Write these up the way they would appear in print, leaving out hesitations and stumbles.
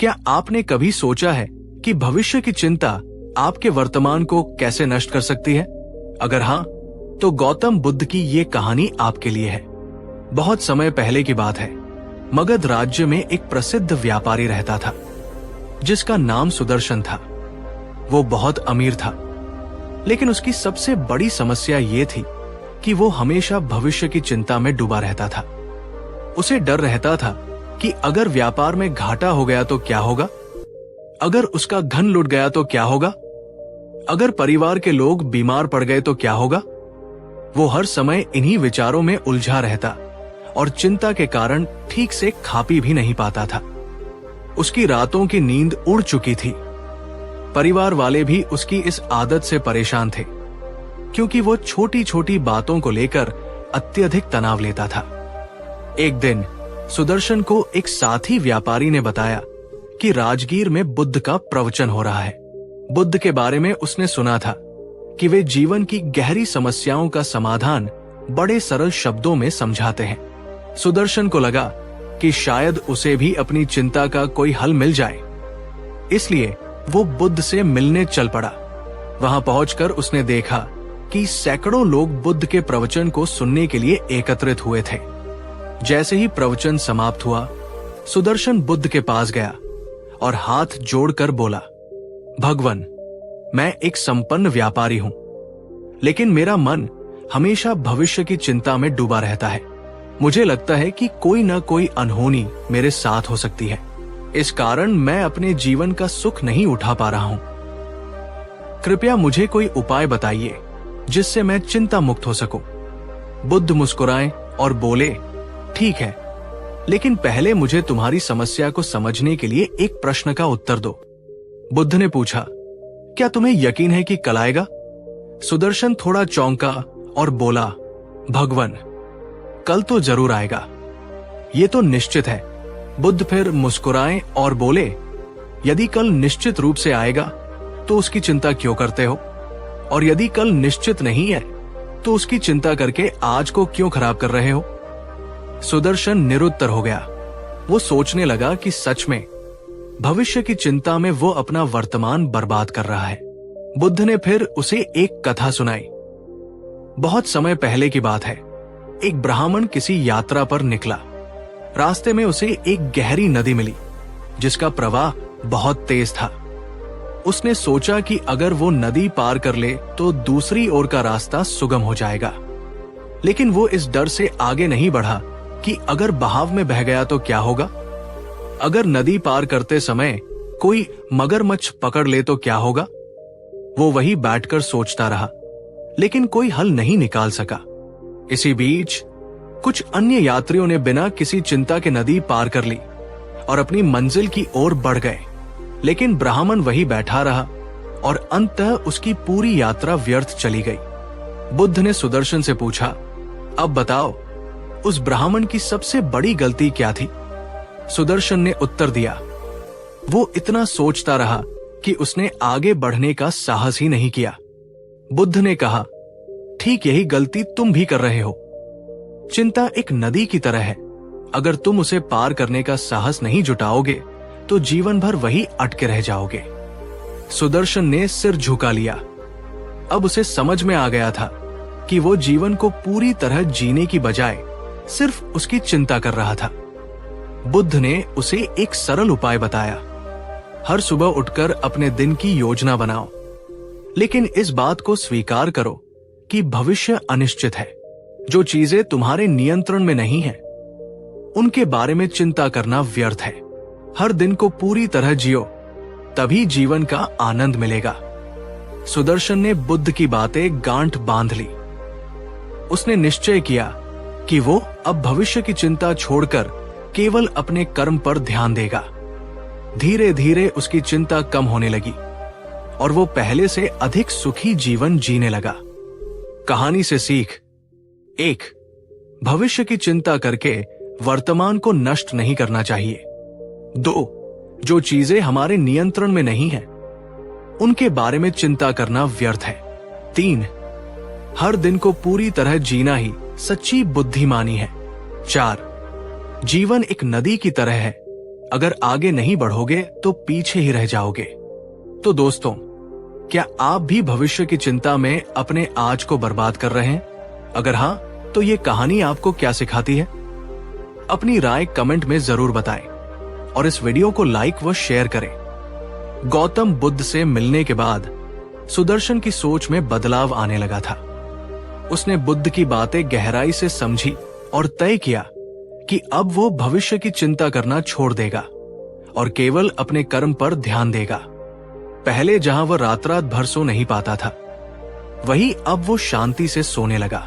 क्या आपने कभी सोचा है कि भविष्य की चिंता आपके वर्तमान को कैसे नष्ट कर सकती है? अगर हाँ, तो गौतम बुद्ध की ये कहानी आपके लिए है। बहुत समय पहले की बात है। मगध राज्य में एक प्रसिद्ध व्यापारी रहता था जिसका नाम सुदर्शन था। वो बहुत अमीर था, लेकिन उसकी सबसे बड़ी समस्या ये थी कि वो हमेशा भविष्य की चिंता में डूबा रहता था। उसे डर रहता था कि अगर व्यापार में घाटा हो गया तो क्या होगा, अगर उसका धन लुट गया तो क्या होगा, अगर परिवार के लोग बीमार पड़ गए तो क्या होगा। वो हर समय इन्हीं विचारों में उलझा रहता और चिंता के कारण ठीक से खा पी भी नहीं पाता था। उसकी रातों की नींद उड़ चुकी थी। परिवार वाले भी उसकी इस आदत से परेशान थे, क्योंकि वो छोटी छोटी बातों को लेकर अत्यधिक तनाव लेता था। एक दिन सुदर्शन को एक साथी व्यापारी ने बताया कि राजगीर में बुद्ध का प्रवचन हो रहा है। बुद्ध के बारे में उसने सुना था कि वे जीवन की गहरी समस्याओं का समाधान बड़े सरल शब्दों में समझाते हैं। सुदर्शन को लगा कि शायद उसे भी अपनी चिंता का कोई हल मिल जाए, इसलिए वो बुद्ध से मिलने चल पड़ा। वहां पहुंचकर उसने देखा कि सैकड़ों लोग बुद्ध के प्रवचन को सुनने के लिए एकत्रित हुए थे। जैसे ही प्रवचन समाप्त हुआ, सुदर्शन बुद्ध के पास गया और हाथ जोड़कर बोला, भगवान, मैं एक संपन्न व्यापारी हूं, लेकिन मेरा मन हमेशा भविष्य की चिंता में डूबा रहता है। मुझे लगता है कि कोई न कोई अनहोनी मेरे साथ हो सकती है। इस कारण मैं अपने जीवन का सुख नहीं उठा पा रहा हूं। कृपया मुझे कोई उपाय बताइए जिससे मैं चिंता मुक्त हो सकूं। बुद्ध मुस्कुराए और बोले, ठीक है, लेकिन पहले मुझे तुम्हारी समस्या को समझने के लिए एक प्रश्न का उत्तर दो। बुद्ध ने पूछा, क्या तुम्हें यकीन है कि कल आएगा? सुदर्शन थोड़ा चौंका और बोला, भगवान, कल तो जरूर आएगा, ये तो निश्चित है। बुद्ध फिर मुस्कुराए और बोले, यदि कल निश्चित रूप से आएगा तो उसकी चिंता क्यों करते हो? और यदि कल निश्चित नहीं है तो उसकी चिंता करके आज को क्यों खराब कर रहे हो? सुदर्शन निरुत्तर हो गया। वो सोचने लगा कि सच में भविष्य की चिंता में वो अपना वर्तमान बर्बाद कर रहा है। बुद्ध ने फिर उसे एक कथा सुनाई। बहुत समय पहले की बात है। एक ब्राह्मण किसी यात्रा पर निकला। रास्ते में उसे एक गहरी नदी मिली जिसका प्रवाह बहुत तेज था। उसने सोचा कि अगर वो नदी पार कर ले तो दूसरी ओर का रास्ता सुगम हो जाएगा, लेकिन वो इस डर से आगे नहीं बढ़ा कि अगर बहाव में बह गया तो क्या होगा, अगर नदी पार करते समय कोई मगरमच्छ पकड़ ले तो क्या होगा। वो वहीं बैठकर सोचता रहा, लेकिन कोई हल नहीं निकाल सका। इसी बीच कुछ अन्य यात्रियों ने बिना किसी चिंता के नदी पार कर ली और अपनी मंजिल की ओर बढ़ गए, लेकिन ब्राह्मण वहीं बैठा रहा और अंततः उसकी पूरी यात्रा व्यर्थ चली गई। बुद्ध ने सुदर्शन से पूछा, अब बताओ, उस ब्राह्मण की सबसे बड़ी गलती क्या थी? सुदर्शन ने उत्तर दिया, वो इतना सोचता रहा कि उसने आगे बढ़ने का साहस ही नहीं किया। बुद्ध ने कहा, ठीक यही गलती तुम भी कर रहे हो। चिंता एक नदी की तरह है, अगर तुम उसे पार करने का साहस नहीं जुटाओगे तो जीवन भर वही अटके रह जाओगे। सुदर्शन ने सिर झुका लिया। अब उसे समझ में आ गया था कि वो जीवन को पूरी तरह जीने की बजाय सिर्फ उसकी चिंता कर रहा था। बुद्ध ने उसे एक सरल उपाय बताया, हर सुबह उठकर अपने दिन की योजना बनाओ, लेकिन इस बात को स्वीकार करो कि भविष्य अनिश्चित है। जो चीजें तुम्हारे नियंत्रण में नहीं है, उनके बारे में चिंता करना व्यर्थ है। हर दिन को पूरी तरह जियो, तभी जीवन का आनंद मिलेगा। सुदर्शन ने बुद्ध की बातें गांठ बांध ली। उसने निश्चय किया कि वो अब भविष्य की चिंता छोड़कर केवल अपने कर्म पर ध्यान देगा। धीरे धीरे उसकी चिंता कम होने लगी और वो पहले से अधिक सुखी जीवन जीने लगा। कहानी से सीख: 1. भविष्य की चिंता करके वर्तमान को नष्ट नहीं करना चाहिए। 2. जो चीजें हमारे नियंत्रण में नहीं है, उनके बारे में चिंता करना व्यर्थ है। 3. हर दिन को पूरी तरह जीना ही सच्ची बुद्धिमानी है। 4. जीवन एक नदी की तरह है, अगर आगे नहीं बढ़ोगे तो पीछे ही रह जाओगे। तो दोस्तों, क्या आप भी भविष्य की चिंता में अपने आज को बर्बाद कर रहे हैं? अगर हां, तो ये कहानी आपको क्या सिखाती है? अपनी राय कमेंट में जरूर बताएं और इस वीडियो को लाइक व शेयर करें। गौतम बुद्ध से मिलने के बाद सुदर्शन की सोच में बदलाव आने लगा था। उसने बुद्ध की बातें गहराई से समझी और तय किया कि अब वो भविष्य की चिंता करना छोड़ देगा और केवल अपने कर्म पर ध्यान देगा। पहले जहां वह रात रात भर सो नहीं पाता था, वहीं अब वो शांति से सोने लगा।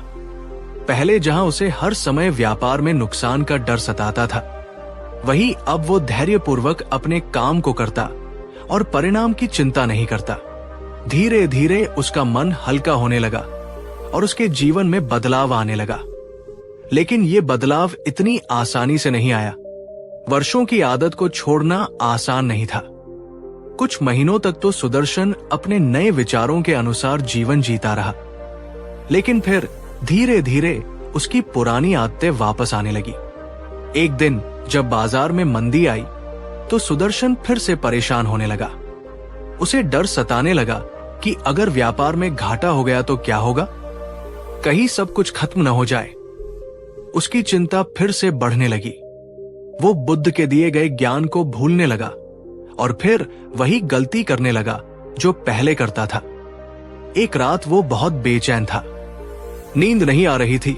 पहले जहां उसे हर समय व्यापार में नुकसान का डर सताता था, वहीं अब वो धैर्यपूर्वक अपने काम को करता और परिणाम की चिंता नहीं करता। धीरे धीरे उसका मन हल्का होने लगा और उसके जीवन में बदलाव आने लगा। लेकिन ये बदलाव इतनी आसानी से नहीं आया। वर्षों की आदत को छोड़ना आसान नहीं था। कुछ महीनों तक तो सुदर्शन अपने नए विचारों के अनुसार जीवन जीता रहा, लेकिन फिर धीरे धीरे उसकी पुरानी आदतें वापस आने लगी। एक दिन जब बाजार में मंदी आई, तो सुदर्शन फिर से परेशान होने लगा। उसे डर सताने लगा कि अगर व्यापार में घाटा हो गया तो क्या होगा, कहीं सब कुछ खत्म न हो जाए। उसकी चिंता फिर से बढ़ने लगी। वो बुद्ध के दिए गए ज्ञान को भूलने लगा और फिर वही गलती करने लगा जो पहले करता था। एक रात वो बहुत बेचैन था, नींद नहीं आ रही थी।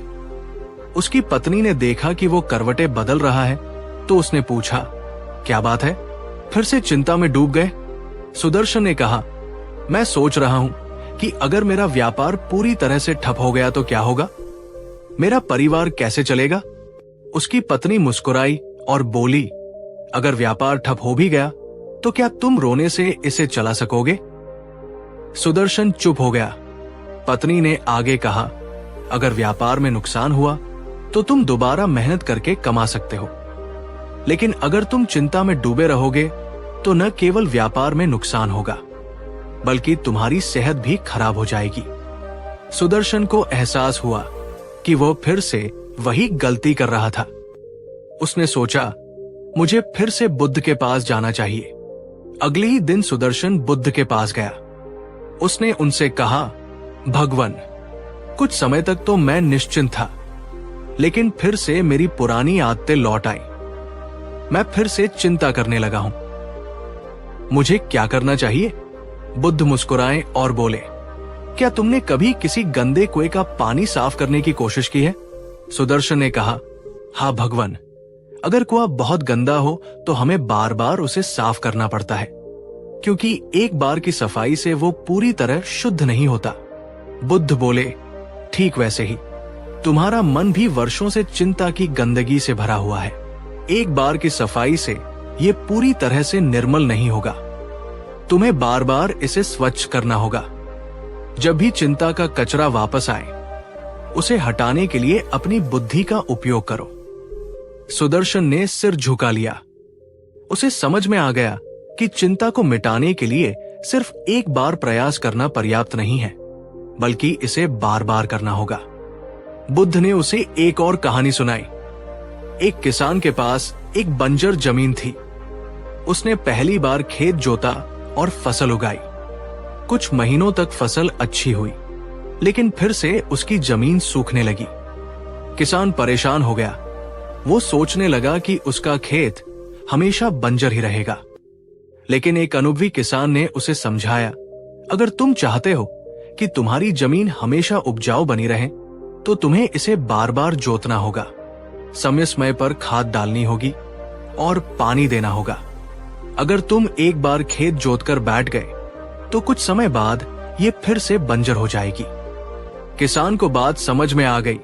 उसकी पत्नी ने देखा कि वो करवटें बदल रहा है, तो उसने पूछा, क्या बात है, फिर से चिंता में डूब गए? सुदर्शन ने कहा, मैं सोच रहा हूं कि अगर मेरा व्यापार पूरी तरह से ठप हो गया तो क्या होगा? मेरा परिवार कैसे चलेगा? उसकी पत्नी मुस्कुराई और बोली, अगर व्यापार ठप हो भी गया तो क्या तुम रोने से इसे चला सकोगे? सुदर्शन चुप हो गया। पत्नी ने आगे कहा, अगर व्यापार में नुकसान हुआ तो तुम दोबारा मेहनत करके कमा सकते हो, लेकिन अगर तुम चिंता में डूबे रहोगे तो न केवल व्यापार में नुकसान होगा, बल्कि तुम्हारी सेहत भी खराब हो जाएगी। सुदर्शन को एहसास हुआ कि वो फिर से वही गलती कर रहा था। उसने सोचा, मुझे फिर से बुद्ध के पास जाना चाहिए। अगले ही दिन सुदर्शन बुद्ध के पास गया। उसने उनसे कहा, भगवान, कुछ समय तक तो मैं निश्चिंत था, लेकिन फिर से मेरी पुरानी आदतें लौट आई। मैं फिर से चिंता करने लगा हूं। मुझे क्या करना चाहिए? बुद्ध मुस्कुराए और बोले, क्या तुमने कभी किसी गंदे कुएं का पानी साफ करने की कोशिश की है? सुदर्शन ने कहा, हाँ भगवान, अगर कुआं बहुत गंदा हो तो हमें बार बार उसे साफ करना पड़ता है, क्योंकि एक बार की सफाई से वो पूरी तरह शुद्ध नहीं होता। बुद्ध बोले, ठीक वैसे ही तुम्हारा मन भी वर्षों से चिंता की गंदगी से भरा हुआ है। एक बार की सफाई से ये पूरी तरह से निर्मल नहीं होगा। तुम्हें बार बार इसे स्वच्छ करना होगा। जब भी चिंता का कचरा वापस आए, उसे हटाने के लिए अपनी बुद्धि का उपयोग करो। सुदर्शन ने सिर झुका लिया। उसे समझ में आ गया कि चिंता को मिटाने के लिए सिर्फ एक बार प्रयास करना पर्याप्त नहीं है, बल्कि इसे बार बार करना होगा। बुद्ध ने उसे एक और कहानी सुनाई। एक किसान के पास एक बंजर जमीन थी। उसने पहली बार खेत जोता और फसल उगाई। कुछ महीनों तक फसल अच्छी हुई, लेकिन फिर से उसकी जमीन सूखने लगी। किसान परेशान हो गया। वो सोचने लगा कि उसका खेत हमेशा बंजर ही रहेगा। लेकिन एक अनुभवी किसान ने उसे समझाया, अगर तुम चाहते हो कि तुम्हारी जमीन हमेशा उपजाऊ बनी रहे, तो तुम्हें इसे बार बार जोतना होगा, समय समय पर खाद डालनी होगी और पानी देना होगा। अगर तुम एक बार खेत जोतकर बैठ गए, तो कुछ समय बाद ये फिर से बंजर हो जाएगी। किसान को बात समझ में आ गई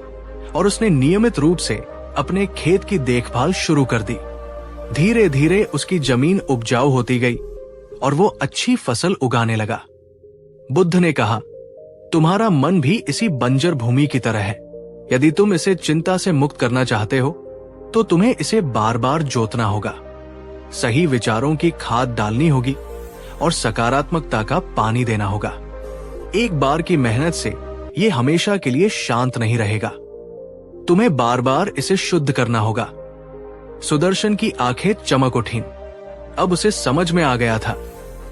और उसने नियमित रूप से अपने खेत की देखभाल शुरू कर दी। धीरे धीरे उसकी जमीन उपजाऊ होती गई और वो अच्छी फसल उगाने लगा। बुद्ध ने कहा, तुम्हारा मन भी इसी बंजर भूमि की तरह है। यदि तुम इसे चिंता से मुक्त करना चाहते हो, तो तुम्हें इसे बार बार जोतना होगा, सही विचारों की खाद डालनी होगी और सकारात्मकता का पानी देना होगा। एक बार की मेहनत से ये हमेशा के लिए शांत नहीं रहेगा। तुम्हें बार बार इसे शुद्ध करना होगा। सुदर्शन की आंखें चमक उठीं। अब उसे समझ में आ गया था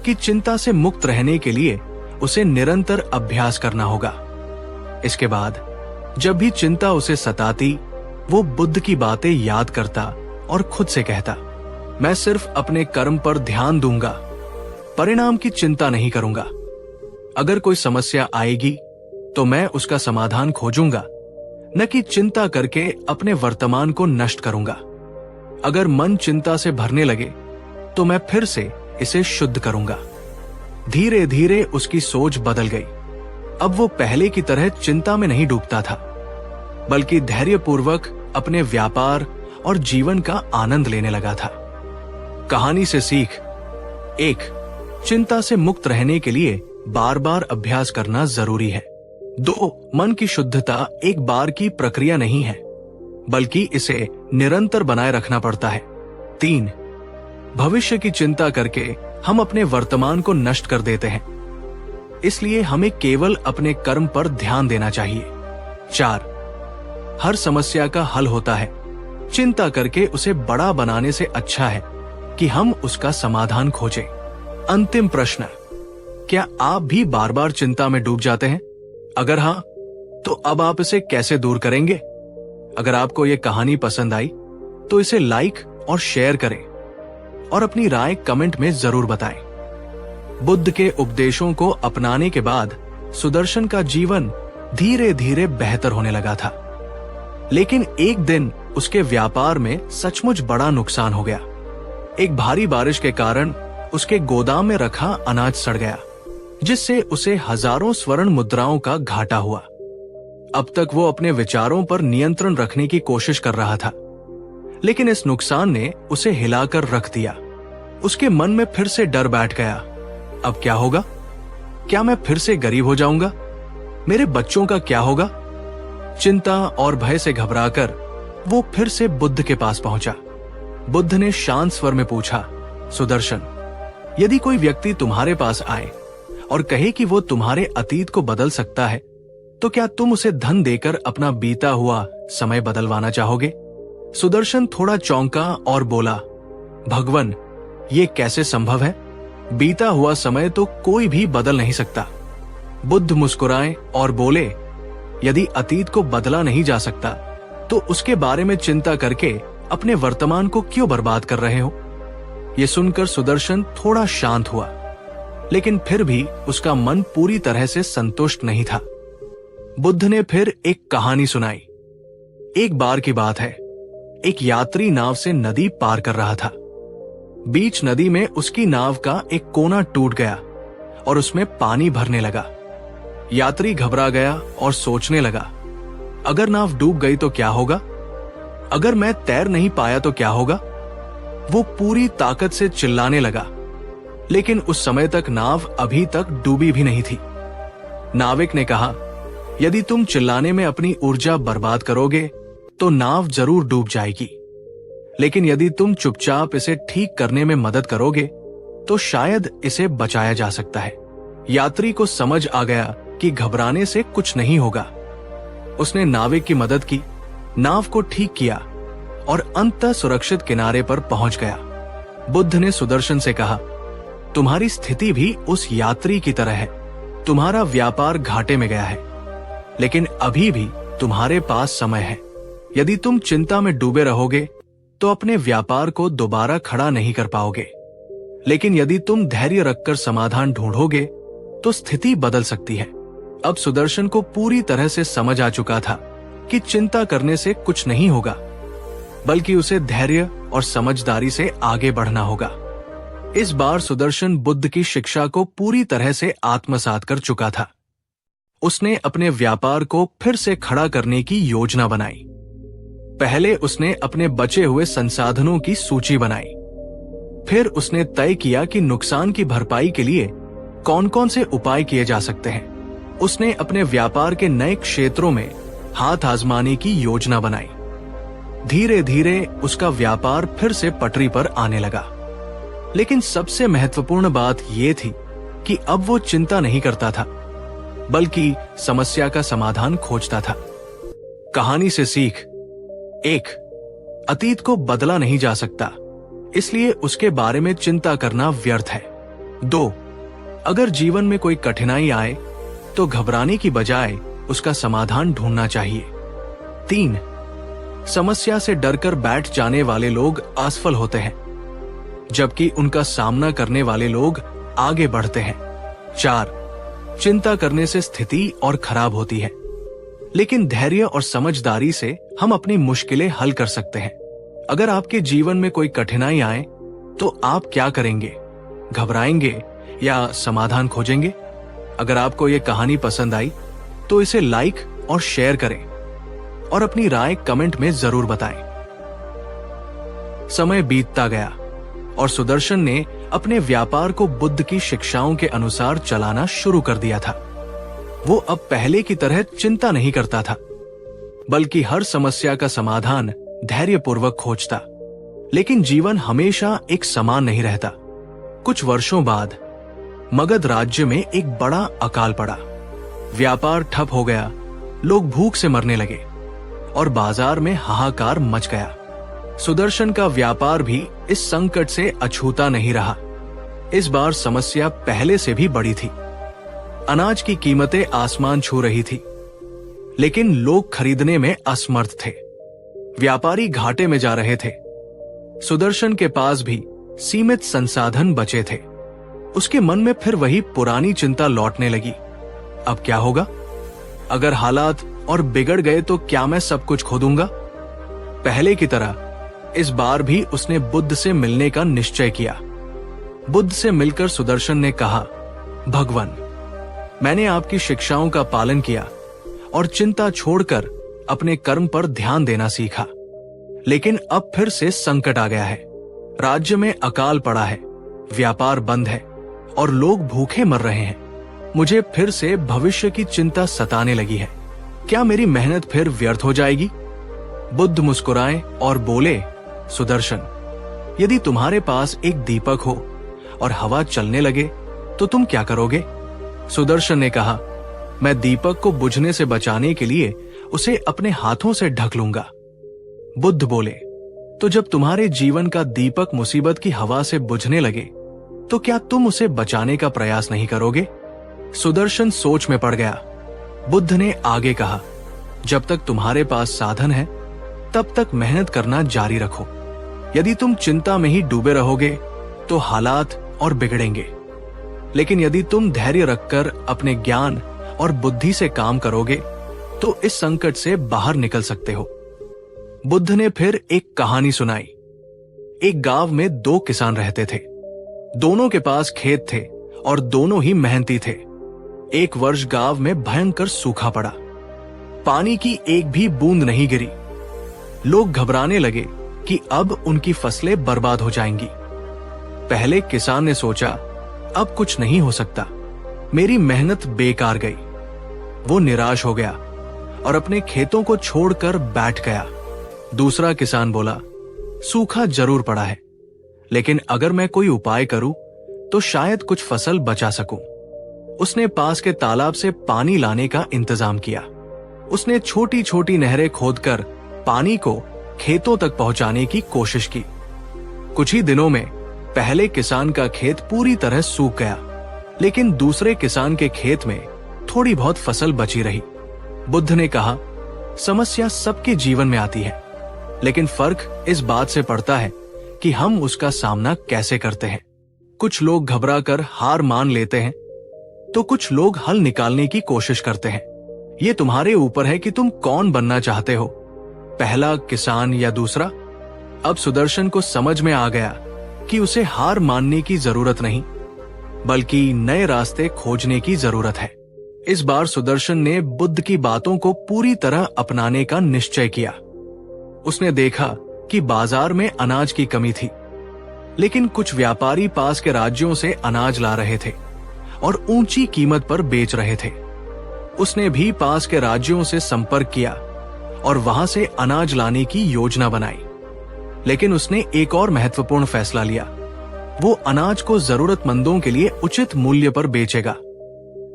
कि चिंता से मुक्त रहने के लिए उसे निरंतर अभ्यास करना होगा। इसके बाद जब भी चिंता उसे सताती, वो बुद्ध की बातें याद करता और खुद से कहता, मैं सिर्फ अपने कर्म पर ध्यान दूंगा, परिणाम की चिंता नहीं करूंगा। अगर कोई समस्या आएगी तो मैं उसका समाधान खोजूंगा, न कि चिंता करके अपने वर्तमान को नष्ट करूंगा। अगर मन चिंता से भरने लगे तो मैं फिर से इसे शुद्ध करूंगा। धीरे धीरे उसकी सोच बदल गई। अब वो पहले की तरह चिंता में नहीं डूबता था, बल्कि धैर्यपूर्वक अपने व्यापार और जीवन का आनंद लेने लगा था। कहानी से सीख: 1. चिंता से मुक्त रहने के लिए बार बार अभ्यास करना जरूरी है। 2. मन की शुद्धता एक बार की प्रक्रिया नहीं है, बल्कि इसे निरंतर बनाए रखना पड़ता है। 3. भविष्य की चिंता करके हम अपने वर्तमान को नष्ट कर देते हैं, इसलिए हमें केवल अपने कर्म पर ध्यान देना चाहिए। 4. हर समस्या का हल होता है, चिंता करके उसे बड़ा बनाने से अच्छा है कि हम उसका समाधान खोजें। अंतिम प्रश्न: क्या आप भी बार बार चिंता में डूब जाते हैं? अगर हाँ, तो अब आप इसे कैसे दूर करेंगे? अगर आपको यह कहानी पसंद आई तो इसे लाइक और शेयर करें और अपनी राय कमेंट में जरूर बताएं। बुद्ध के उपदेशों को अपनाने के बाद सुदर्शन का जीवन धीरे धीरे बेहतर होने लगा था, लेकिन एक दिन उसके व्यापार में सचमुच बड़ा नुकसान हो गया। एक भारी बारिश के कारण उसके गोदाम में रखा अनाज सड़ गया, जिससे उसे हजारों स्वर्ण मुद्राओं का घाटा हुआ। अब तक वो अपने विचारों पर नियंत्रण रखने की कोशिश कर रहा था, लेकिन इस नुकसान ने उसे हिलाकर रख दिया। उसके मन में फिर से डर बैठ गया। अब क्या होगा? क्या मैं फिर से गरीब हो जाऊंगा? मेरे बच्चों का क्या होगा? चिंता और भय से घबराकर वो फिर से बुद्ध के पास पहुंचा। बुद्ध ने शांत स्वर में पूछा, सुदर्शन, यदि कोई व्यक्ति तुम्हारे पास आए और कहे कि वो तुम्हारे अतीत को बदल सकता है, तो क्या तुम उसे धन देकर अपना बीता हुआ समय बदलवाना चाहोगे? सुदर्शन थोड़ा चौंका और बोला, भगवन, ये कैसे संभव है? बीता हुआ समय तो कोई भी बदल नहीं सकता। बुद्ध मुस्कुराए और बोले, यदि अतीत को बदला नहीं जा सकता तो उसके बारे में चिंता करके अपने वर्तमान को क्यों बर्बाद कर रहे हो? ये सुनकर सुदर्शन थोड़ा शांत हुआ, लेकिन फिर भी उसका मन पूरी तरह से संतुष्ट नहीं था। बुद्ध ने फिर एक कहानी सुनाई। एक बार की बात है, एक यात्री नाव से नदी पार कर रहा था। बीच नदी में उसकी नाव का एक कोना टूट गया और उसमें पानी भरने लगा। यात्री घबरा गया और सोचने लगा, अगर नाव डूब गई तो क्या होगा? अगर मैं तैर नहीं पाया तो क्या होगा? वो पूरी ताकत से चिल्लाने लगा, लेकिन उस समय तक नाव अभी तक डूबी भी नहीं थी। नाविक ने कहा, यदि तुम चिल्लाने में अपनी ऊर्जा बर्बाद करोगे तो नाव जरूर डूब जाएगी, लेकिन यदि तुम चुपचाप इसे ठीक करने में मदद करोगे तो शायद इसे बचाया जा सकता है। यात्री को समझ आ गया कि घबराने से कुछ नहीं होगा। उसने नाविक की मदद की, नाव को ठीक किया और अंततः सुरक्षित किनारे पर पहुंच गया। बुद्ध ने सुदर्शन से कहा, तुम्हारी स्थिति भी उस यात्री की तरह है। तुम्हारा व्यापार घाटे में गया है, लेकिन अभी भी तुम्हारे पास समय है। यदि तुम चिंता में डूबे रहोगे तो अपने व्यापार को दोबारा खड़ा नहीं कर पाओगे, लेकिन यदि तुम धैर्य रखकर समाधान ढूंढोगे तो स्थिति बदल सकती है। अब सुदर्शन को पूरी तरह से समझ आ चुका था कि चिंता करने से कुछ नहीं होगा, बल्कि उसे धैर्य और समझदारी से आगे बढ़ना होगा। इस बार सुदर्शन बुद्ध की शिक्षा को पूरी तरह से आत्मसात कर चुका था। उसने अपने व्यापार को फिर से खड़ा करने की योजना बनाई। पहले उसने अपने बचे हुए संसाधनों की सूची बनाई। फिर उसने तय किया कि नुकसान की भरपाई के लिए कौन कौन से उपाय किए जा सकते हैं। उसने अपने व्यापार के नए क्षेत्रों में हाथ आजमाने की योजना बनाई। धीरे धीरे उसका व्यापार फिर से पटरी पर आने लगा। लेकिन सबसे महत्वपूर्ण बात यह थी कि अब वो चिंता नहीं करता था, बल्कि समस्या का समाधान खोजता था। कहानी से सीख: 1. अतीत को बदला नहीं जा सकता, इसलिए उसके बारे में चिंता करना व्यर्थ है। 2. अगर जीवन में कोई कठिनाई आए तो घबराने की बजाय उसका समाधान ढूंढना चाहिए। 3. समस्या से डरकर बैठ जाने वाले लोग असफल होते हैं, जबकि उनका सामना करने वाले लोग आगे बढ़ते हैं। 4. चिंता करने से स्थिति और खराब होती है, लेकिन धैर्य और समझदारी से हम अपनी मुश्किलें हल कर सकते हैं। अगर आपके जीवन में कोई कठिनाई आए तो आप क्या करेंगे? घबराएंगे या समाधान खोजेंगे? अगर आपको यह कहानी पसंद आई तो इसे लाइक और शेयर करें और अपनी राय कमेंट में जरूर बताएं। समय बीतता गया और सुदर्शन ने अपने व्यापार को बुद्ध की शिक्षाओं के अनुसार चलाना शुरू कर दिया था। वो अब पहले की तरह चिंता नहीं करता था, बल्कि हर समस्या का समाधान धैर्यपूर्वक खोजता। लेकिन जीवन हमेशा एक समान नहीं रहता। कुछ वर्षों बाद मगध राज्य में एक बड़ा अकाल पड़ा। व्यापार ठप हो गया, लोग भूख से मरने लगे और बाजार में हाहाकार मच गया। सुदर्शन का व्यापार भी इस संकट से अछूता नहीं रहा। इस बार समस्या पहले से भी बड़ी थी। अनाज की कीमतें आसमान छू रही थी, लेकिन लोग खरीदने में असमर्थ थे। व्यापारी घाटे में जा रहे थे। सुदर्शन के पास भी सीमित संसाधन बचे थे। उसके मन में फिर वही पुरानी चिंता लौटने लगी। अब क्या होगा? अगर हालात और बिगड़ गए तो क्या मैं सब कुछ खो दूंगा? पहले की तरह इस बार भी उसने बुद्ध से मिलने का निश्चय किया। बुद्ध से मिलकर सुदर्शन ने कहा, भगवान, मैंने आपकी शिक्षाओं का पालन किया और चिंता छोड़कर अपने कर्म पर ध्यान देना सीखा। लेकिन अब फिर से संकट आ गया है। राज्य में अकाल पड़ा है, व्यापार बंद है और लोग भूखे मर रहे हैं। मुझे फिर से भविष्य की चिंता सताने लगी है। क्या मेरी मेहनत फिर व्यर्थ हो जाएगी? बुद्ध मुस्कुराए और बोले, सुदर्शन, यदि तुम्हारे पास एक दीपक हो और हवा चलने लगे तो तुम क्या करोगे? सुदर्शन ने कहा, मैं दीपक को बुझने से बचाने के लिए उसे अपने हाथों से ढक लूंगा। बुद्ध बोले, तो जब तुम्हारे जीवन का दीपक मुसीबत की हवा से बुझने लगे तो क्या तुम उसे बचाने का प्रयास नहीं करोगे? सुदर्शन सोच में पड़ गया। बुद्ध ने आगे कहा, जब तक तुम्हारे पास साधन है तब तक मेहनत करना जारी रखो। यदि तुम चिंता में ही डूबे रहोगे तो हालात और बिगड़ेंगे, लेकिन यदि तुम धैर्य रखकर अपने ज्ञान और बुद्धि से काम करोगे तो इस संकट से बाहर निकल सकते हो। बुद्ध ने फिर एक कहानी सुनाई। एक गांव में 2 किसान रहते थे। दोनों के पास खेत थे और दोनों ही मेहनती थे। एक वर्ष गांव में भयंकर सूखा पड़ा। पानी की एक भी बूंद नहीं गिरी। लोग घबराने लगे कि अब उनकी फसलें बर्बाद हो जाएंगी। पहले किसान ने सोचा, अब कुछ नहीं हो सकता, मेरी मेहनत बेकार गई। वो निराश हो गया और अपने खेतों को छोड़कर बैठ गया। दूसरा किसान बोला, सूखा जरूर पड़ा है, लेकिन अगर मैं कोई उपाय करूं तो शायद कुछ फसल बचा सकूं। उसने पास के तालाब से पानी लाने का इंतजाम किया। उसने छोटी छोटी नहरें खोदकर पानी को खेतों तक पहुंचाने की कोशिश की। कुछ ही दिनों में पहले किसान का खेत पूरी तरह सूख गया, लेकिन दूसरे किसान के खेत में थोड़ी बहुत फसल बची रही। बुद्ध ने कहा, समस्या सबके जीवन में आती है, लेकिन फर्क इस बात से पड़ता है कि हम उसका सामना कैसे करते हैं। कुछ लोग घबराकर हार मान लेते हैं, तो कुछ लोग हल निकालने की कोशिश करते हैं। ये तुम्हारे ऊपर है कि तुम कौन बनना चाहते हो, पहला किसान या दूसरा। अब सुदर्शन को समझ में आ गया कि उसे हार मानने की जरूरत नहीं, बल्कि नए रास्ते खोजने की जरूरत है। इस बार सुदर्शन ने बुद्ध की बातों को पूरी तरह अपनाने का निश्चय किया। उसने देखा कि बाजार में अनाज की कमी थी, लेकिन कुछ व्यापारी पास के राज्यों से अनाज ला रहे थे और ऊंची कीमत पर बेच रहे थे। उसने भी पास के राज्यों से संपर्क किया और वहां से अनाज लाने की योजना बनाई। लेकिन उसने एक और महत्वपूर्ण फैसला लिया। वो अनाज को जरूरतमंदों के लिए उचित मूल्य पर बेचेगा,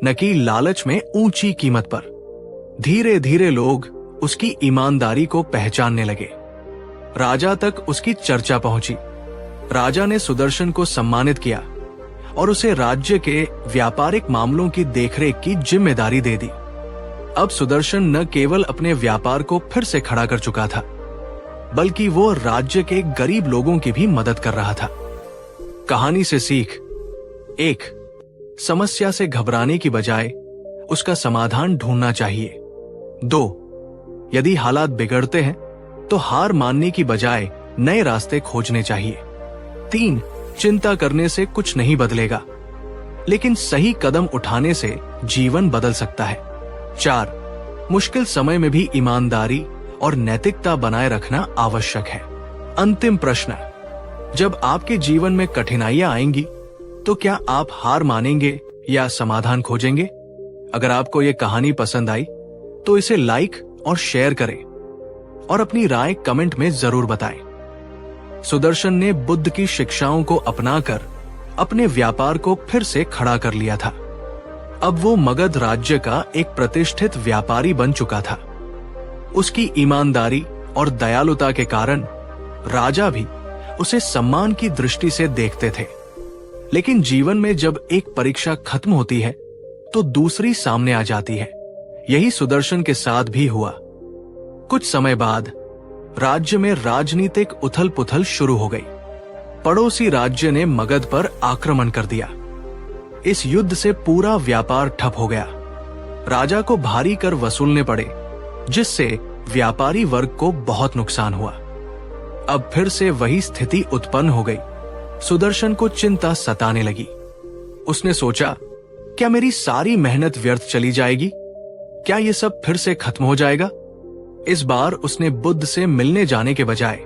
न कि लालच में ऊंची कीमत पर। धीरे धीरे लोग उसकी ईमानदारी को पहचानने लगे। राजा तक उसकी चर्चा पहुंची। राजा ने सुदर्शन को सम्मानित किया और उसे राज्य के व्यापारिक मामलों की देखरेख की जिम्मेदारी दे दी। अब सुदर्शन न केवल अपने व्यापार को फिर से खड़ा कर चुका था, बल्कि वो राज्य के गरीब लोगों की भी मदद कर रहा था। कहानी से सीख: 1. समस्या से घबराने की बजाय उसका समाधान ढूंढना चाहिए। 2. यदि हालात बिगड़ते हैं तो हार मानने की बजाय नए रास्ते खोजने चाहिए। 3. चिंता करने से कुछ नहीं बदलेगा, लेकिन सही कदम उठाने से जीवन बदल सकता है। 4. मुश्किल समय में भी ईमानदारी और नैतिकता बनाए रखना आवश्यक है। अंतिम प्रश्न: जब आपके जीवन में कठिनाइयां आएंगी तो क्या आप हार मानेंगे या समाधान खोजेंगे? अगर आपको यह कहानी पसंद आई तो इसे लाइक और शेयर करें और अपनी राय कमेंट में जरूर बताएं। सुदर्शन ने बुद्ध की शिक्षाओं को अपनाकर अपने व्यापार को फिर से खड़ा कर लिया था। अब वो मगध राज्य का एक प्रतिष्ठित व्यापारी बन चुका था। उसकी ईमानदारी और दयालुता के कारण राजा भी उसे सम्मान की दृष्टि से देखते थे। लेकिन जीवन में जब एक परीक्षा खत्म होती है तो दूसरी सामने आ जाती है। यही सुदर्शन के साथ भी हुआ। कुछ समय बाद राज्य में राजनीतिक उथल पुथल शुरू हो गई। पड़ोसी राज्य ने मगध पर आक्रमण कर दिया। इस युद्ध से पूरा व्यापार ठप हो गया। राजा को भारी कर वसूलने पड़े, जिससे व्यापारी वर्ग को बहुत नुकसान हुआ। अब फिर से वही स्थिति उत्पन्न हो गई। सुदर्शन को चिंता सताने लगी। उसने सोचा, क्या मेरी सारी मेहनत व्यर्थ चली जाएगी? क्या ये सब फिर से खत्म हो जाएगा? इस बार उसने बुद्ध से मिलने जाने के बजाय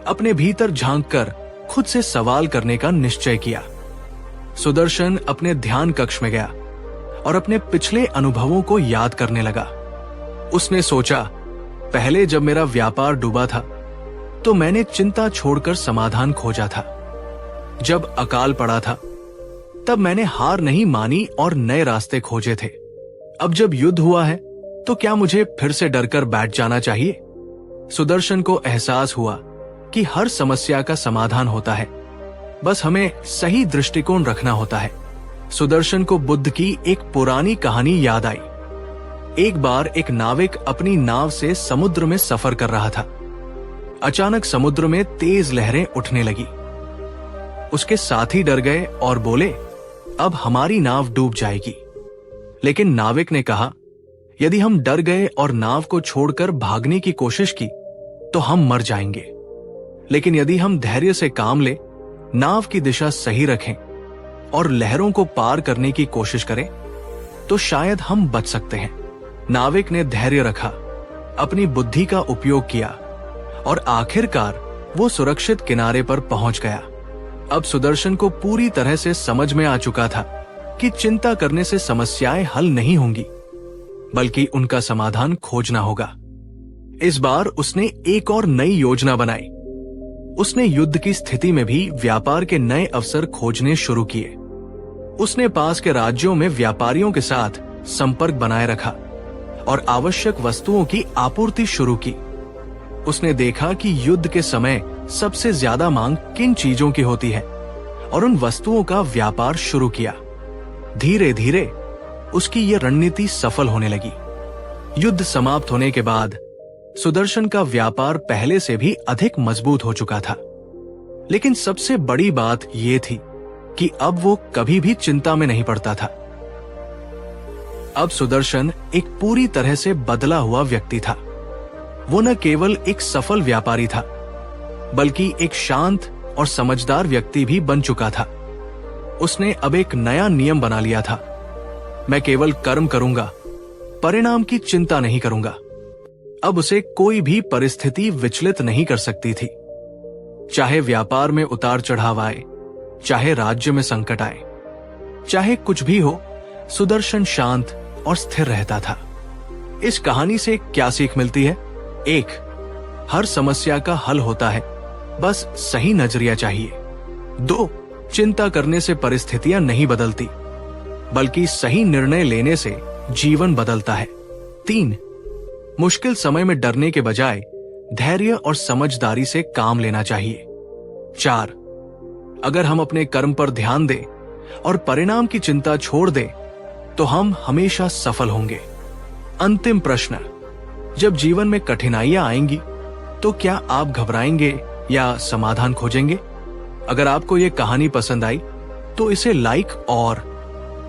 अपने भीतर झांककर खुद से सवाल करने का निश्चय किया। सुदर्शन अपने ध्यान कक्ष में गया और अपने पिछले अनुभवों को याद करने लगा। उसने सोचा, पहले जब मेरा व्यापार डूबा था तो मैंने चिंता छोड़कर समाधान खोजा था। जब अकाल पड़ा था तब मैंने हार नहीं मानी और नए रास्ते खोजे थे। अब जब युद्ध हुआ है तो क्या मुझे फिर से डरकर बैठ जाना चाहिए? सुदर्शन को एहसास हुआ कि हर समस्या का समाधान होता है, बस हमें सही दृष्टिकोण रखना होता है। सुदर्शन को बुद्ध की एक पुरानी कहानी याद आई। एक बार एक नाविक अपनी नाव से समुद्र में सफर कर रहा था। अचानक समुद्र में तेज लहरें उठने लगी। उसके साथी डर गए और बोले, अब हमारी नाव डूब जाएगी। लेकिन नाविक ने कहा, यदि हम डर गए और नाव को छोड़कर भागने की कोशिश की तो हम मर जाएंगे। लेकिन यदि हम धैर्य से काम ले, नाव की दिशा सही रखें और लहरों को पार करने की कोशिश करें तो शायद हम बच सकते हैं। नाविक ने धैर्य रखा, अपनी बुद्धि का उपयोग किया और आखिरकार वो सुरक्षित किनारे पर पहुंच गया। अब सुदर्शन को पूरी तरह से समझ में आ चुका था कि चिंता करने से समस्याएं हल नहीं होंगी, बल्कि उनका समाधान खोजना होगा। इस बार उसने एक और नई योजना बनाई। उसने युद्ध की स्थिति में भी व्यापार के नए अवसर खोजने शुरू किए। उसने पास के राज्यों में व्यापारियों के साथ संपर्क बनाए रखा और आवश्यक वस्तुओं की आपूर्ति शुरू की। उसने देखा कि युद्ध के समय सबसे ज्यादा मांग किन चीजों की होती है और उन वस्तुओं का व्यापार शुरू किया। धीरे धीरे उसकी यह रणनीति सफल होने लगी। युद्ध समाप्त होने के बाद सुदर्शन का व्यापार पहले से भी अधिक मजबूत हो चुका था। लेकिन सबसे बड़ी बात यह थी कि अब वो कभी भी चिंता में नहीं पड़ता था। अब सुदर्शन एक पूरी तरह से बदला हुआ व्यक्ति था। वो न केवल एक सफल व्यापारी था, बल्कि एक शांत और समझदार व्यक्ति भी बन चुका था। उसने अब एक नया नियम बना लिया था, मैं केवल कर्म करूंगा, परिणाम की चिंता नहीं करूंगा। अब उसे कोई भी परिस्थिति विचलित नहीं कर सकती थी। चाहे व्यापार में उतार चढ़ाव आए, चाहे राज्य में संकट आए, चाहे कुछ भी हो, सुदर्शन शांत और स्थिर रहता था। इस कहानी से क्या सीख मिलती है? 1. हर समस्या का हल होता है, बस सही नजरिया चाहिए। 2. चिंता करने से परिस्थितियां नहीं बदलती, बल्कि सही निर्णय लेने से जीवन बदलता है। 3. मुश्किल समय में डरने के बजाय धैर्य और समझदारी से काम लेना चाहिए। 4. अगर हम अपने कर्म पर ध्यान दें और परिणाम की चिंता छोड़ दें तो हम हमेशा सफल होंगे। अंतिम प्रश्न, जब जीवन में कठिनाइयां आएंगी तो क्या आप घबराएंगे या समाधान खोजेंगे? अगर आपको यह कहानी पसंद आई तो इसे लाइक और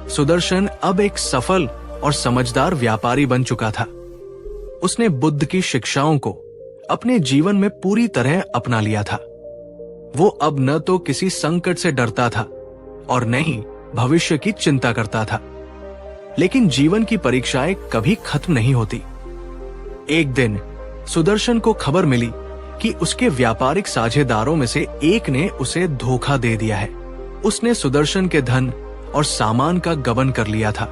सुदर्शन अब एक सफल और समझदार व्यापारी बन चुका था। उसने बुद्ध की शिक्षाओं को अपने जीवन में पूरी तरह अपना लिया था। वो अब न तो किसी संकट से डरता था और न ही भविष्य की चिंता करता था। लेकिन जीवन की परीक्षाएं कभी खत्म नहीं होती। एक दिन सुदर्शन को खबर मिली कि उसके व्यापारिक साझेदारों में से एक ने उसे धोखा दे दिया है। उसने सुदर्शन के धन और सामान का गबन कर लिया था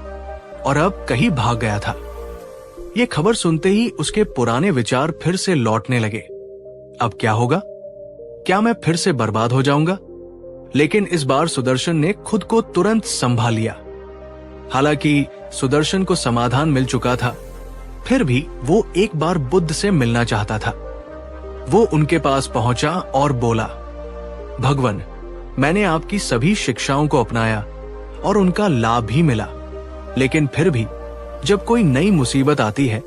और अब कहीं भाग गया था। यह खबर सुनते ही उसके पुराने विचार फिर से लौटने लगे। अब क्या होगा? क्या मैं फिर से बर्बाद हो जाऊंगा? लेकिन इस बार सुदर्शन ने खुद को तुरंत संभाल लिया। हालांकि सुदर्शन को समाधान मिल चुका था, फिर भी वो एक बार बुद्ध से मिलना चाहता था। वो उनके पास पहुंचा और बोला, भगवान, मैंने आपकी सभी शिक्षाओं को अपनाया और उनका लाभ भी मिला, लेकिन फिर भी जब कोई नई मुसीबत आती है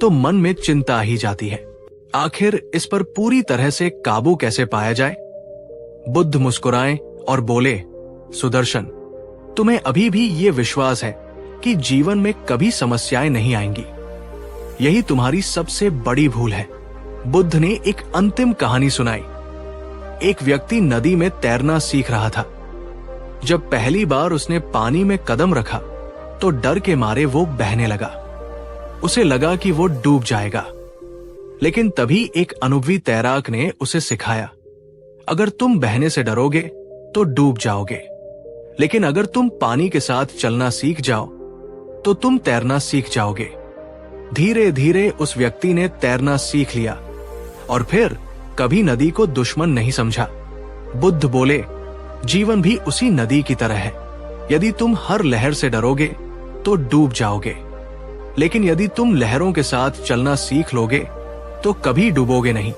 तो मन में चिंता आ ही जाती है। आखिर इस पर पूरी तरह से काबू कैसे पाया जाए? बुद्ध मुस्कुराए और बोले, सुदर्शन, तुम्हें अभी भी ये विश्वास है कि जीवन में कभी समस्याएं नहीं आएंगी। यही तुम्हारी सबसे बड़ी भूल है। बुद्ध ने एक अंतिम कहानी सुनाई। एक व्यक्ति नदी में तैरना सीख रहा था। जब पहली बार उसने पानी में कदम रखा तो डर के मारे वो बहने लगा। उसे लगा कि वो डूब जाएगा। लेकिन तभी एक अनुभवी तैराक ने उसे सिखाया, अगर तुम बहने से डरोगे तो डूब जाओगे, लेकिन अगर तुम पानी के साथ चलना सीख जाओ तो तुम तैरना सीख जाओगे। धीरे धीरे उस व्यक्ति ने तैरना सीख लिया और फिर कभी नदी को दुश्मन नहीं समझा। बुद्ध बोले, जीवन भी उसी नदी की तरह है। यदि तुम हर लहर से डरोगे तो डूब जाओगे, लेकिन यदि तुम लहरों के साथ चलना सीख लोगे तो कभी डूबोगे नहीं।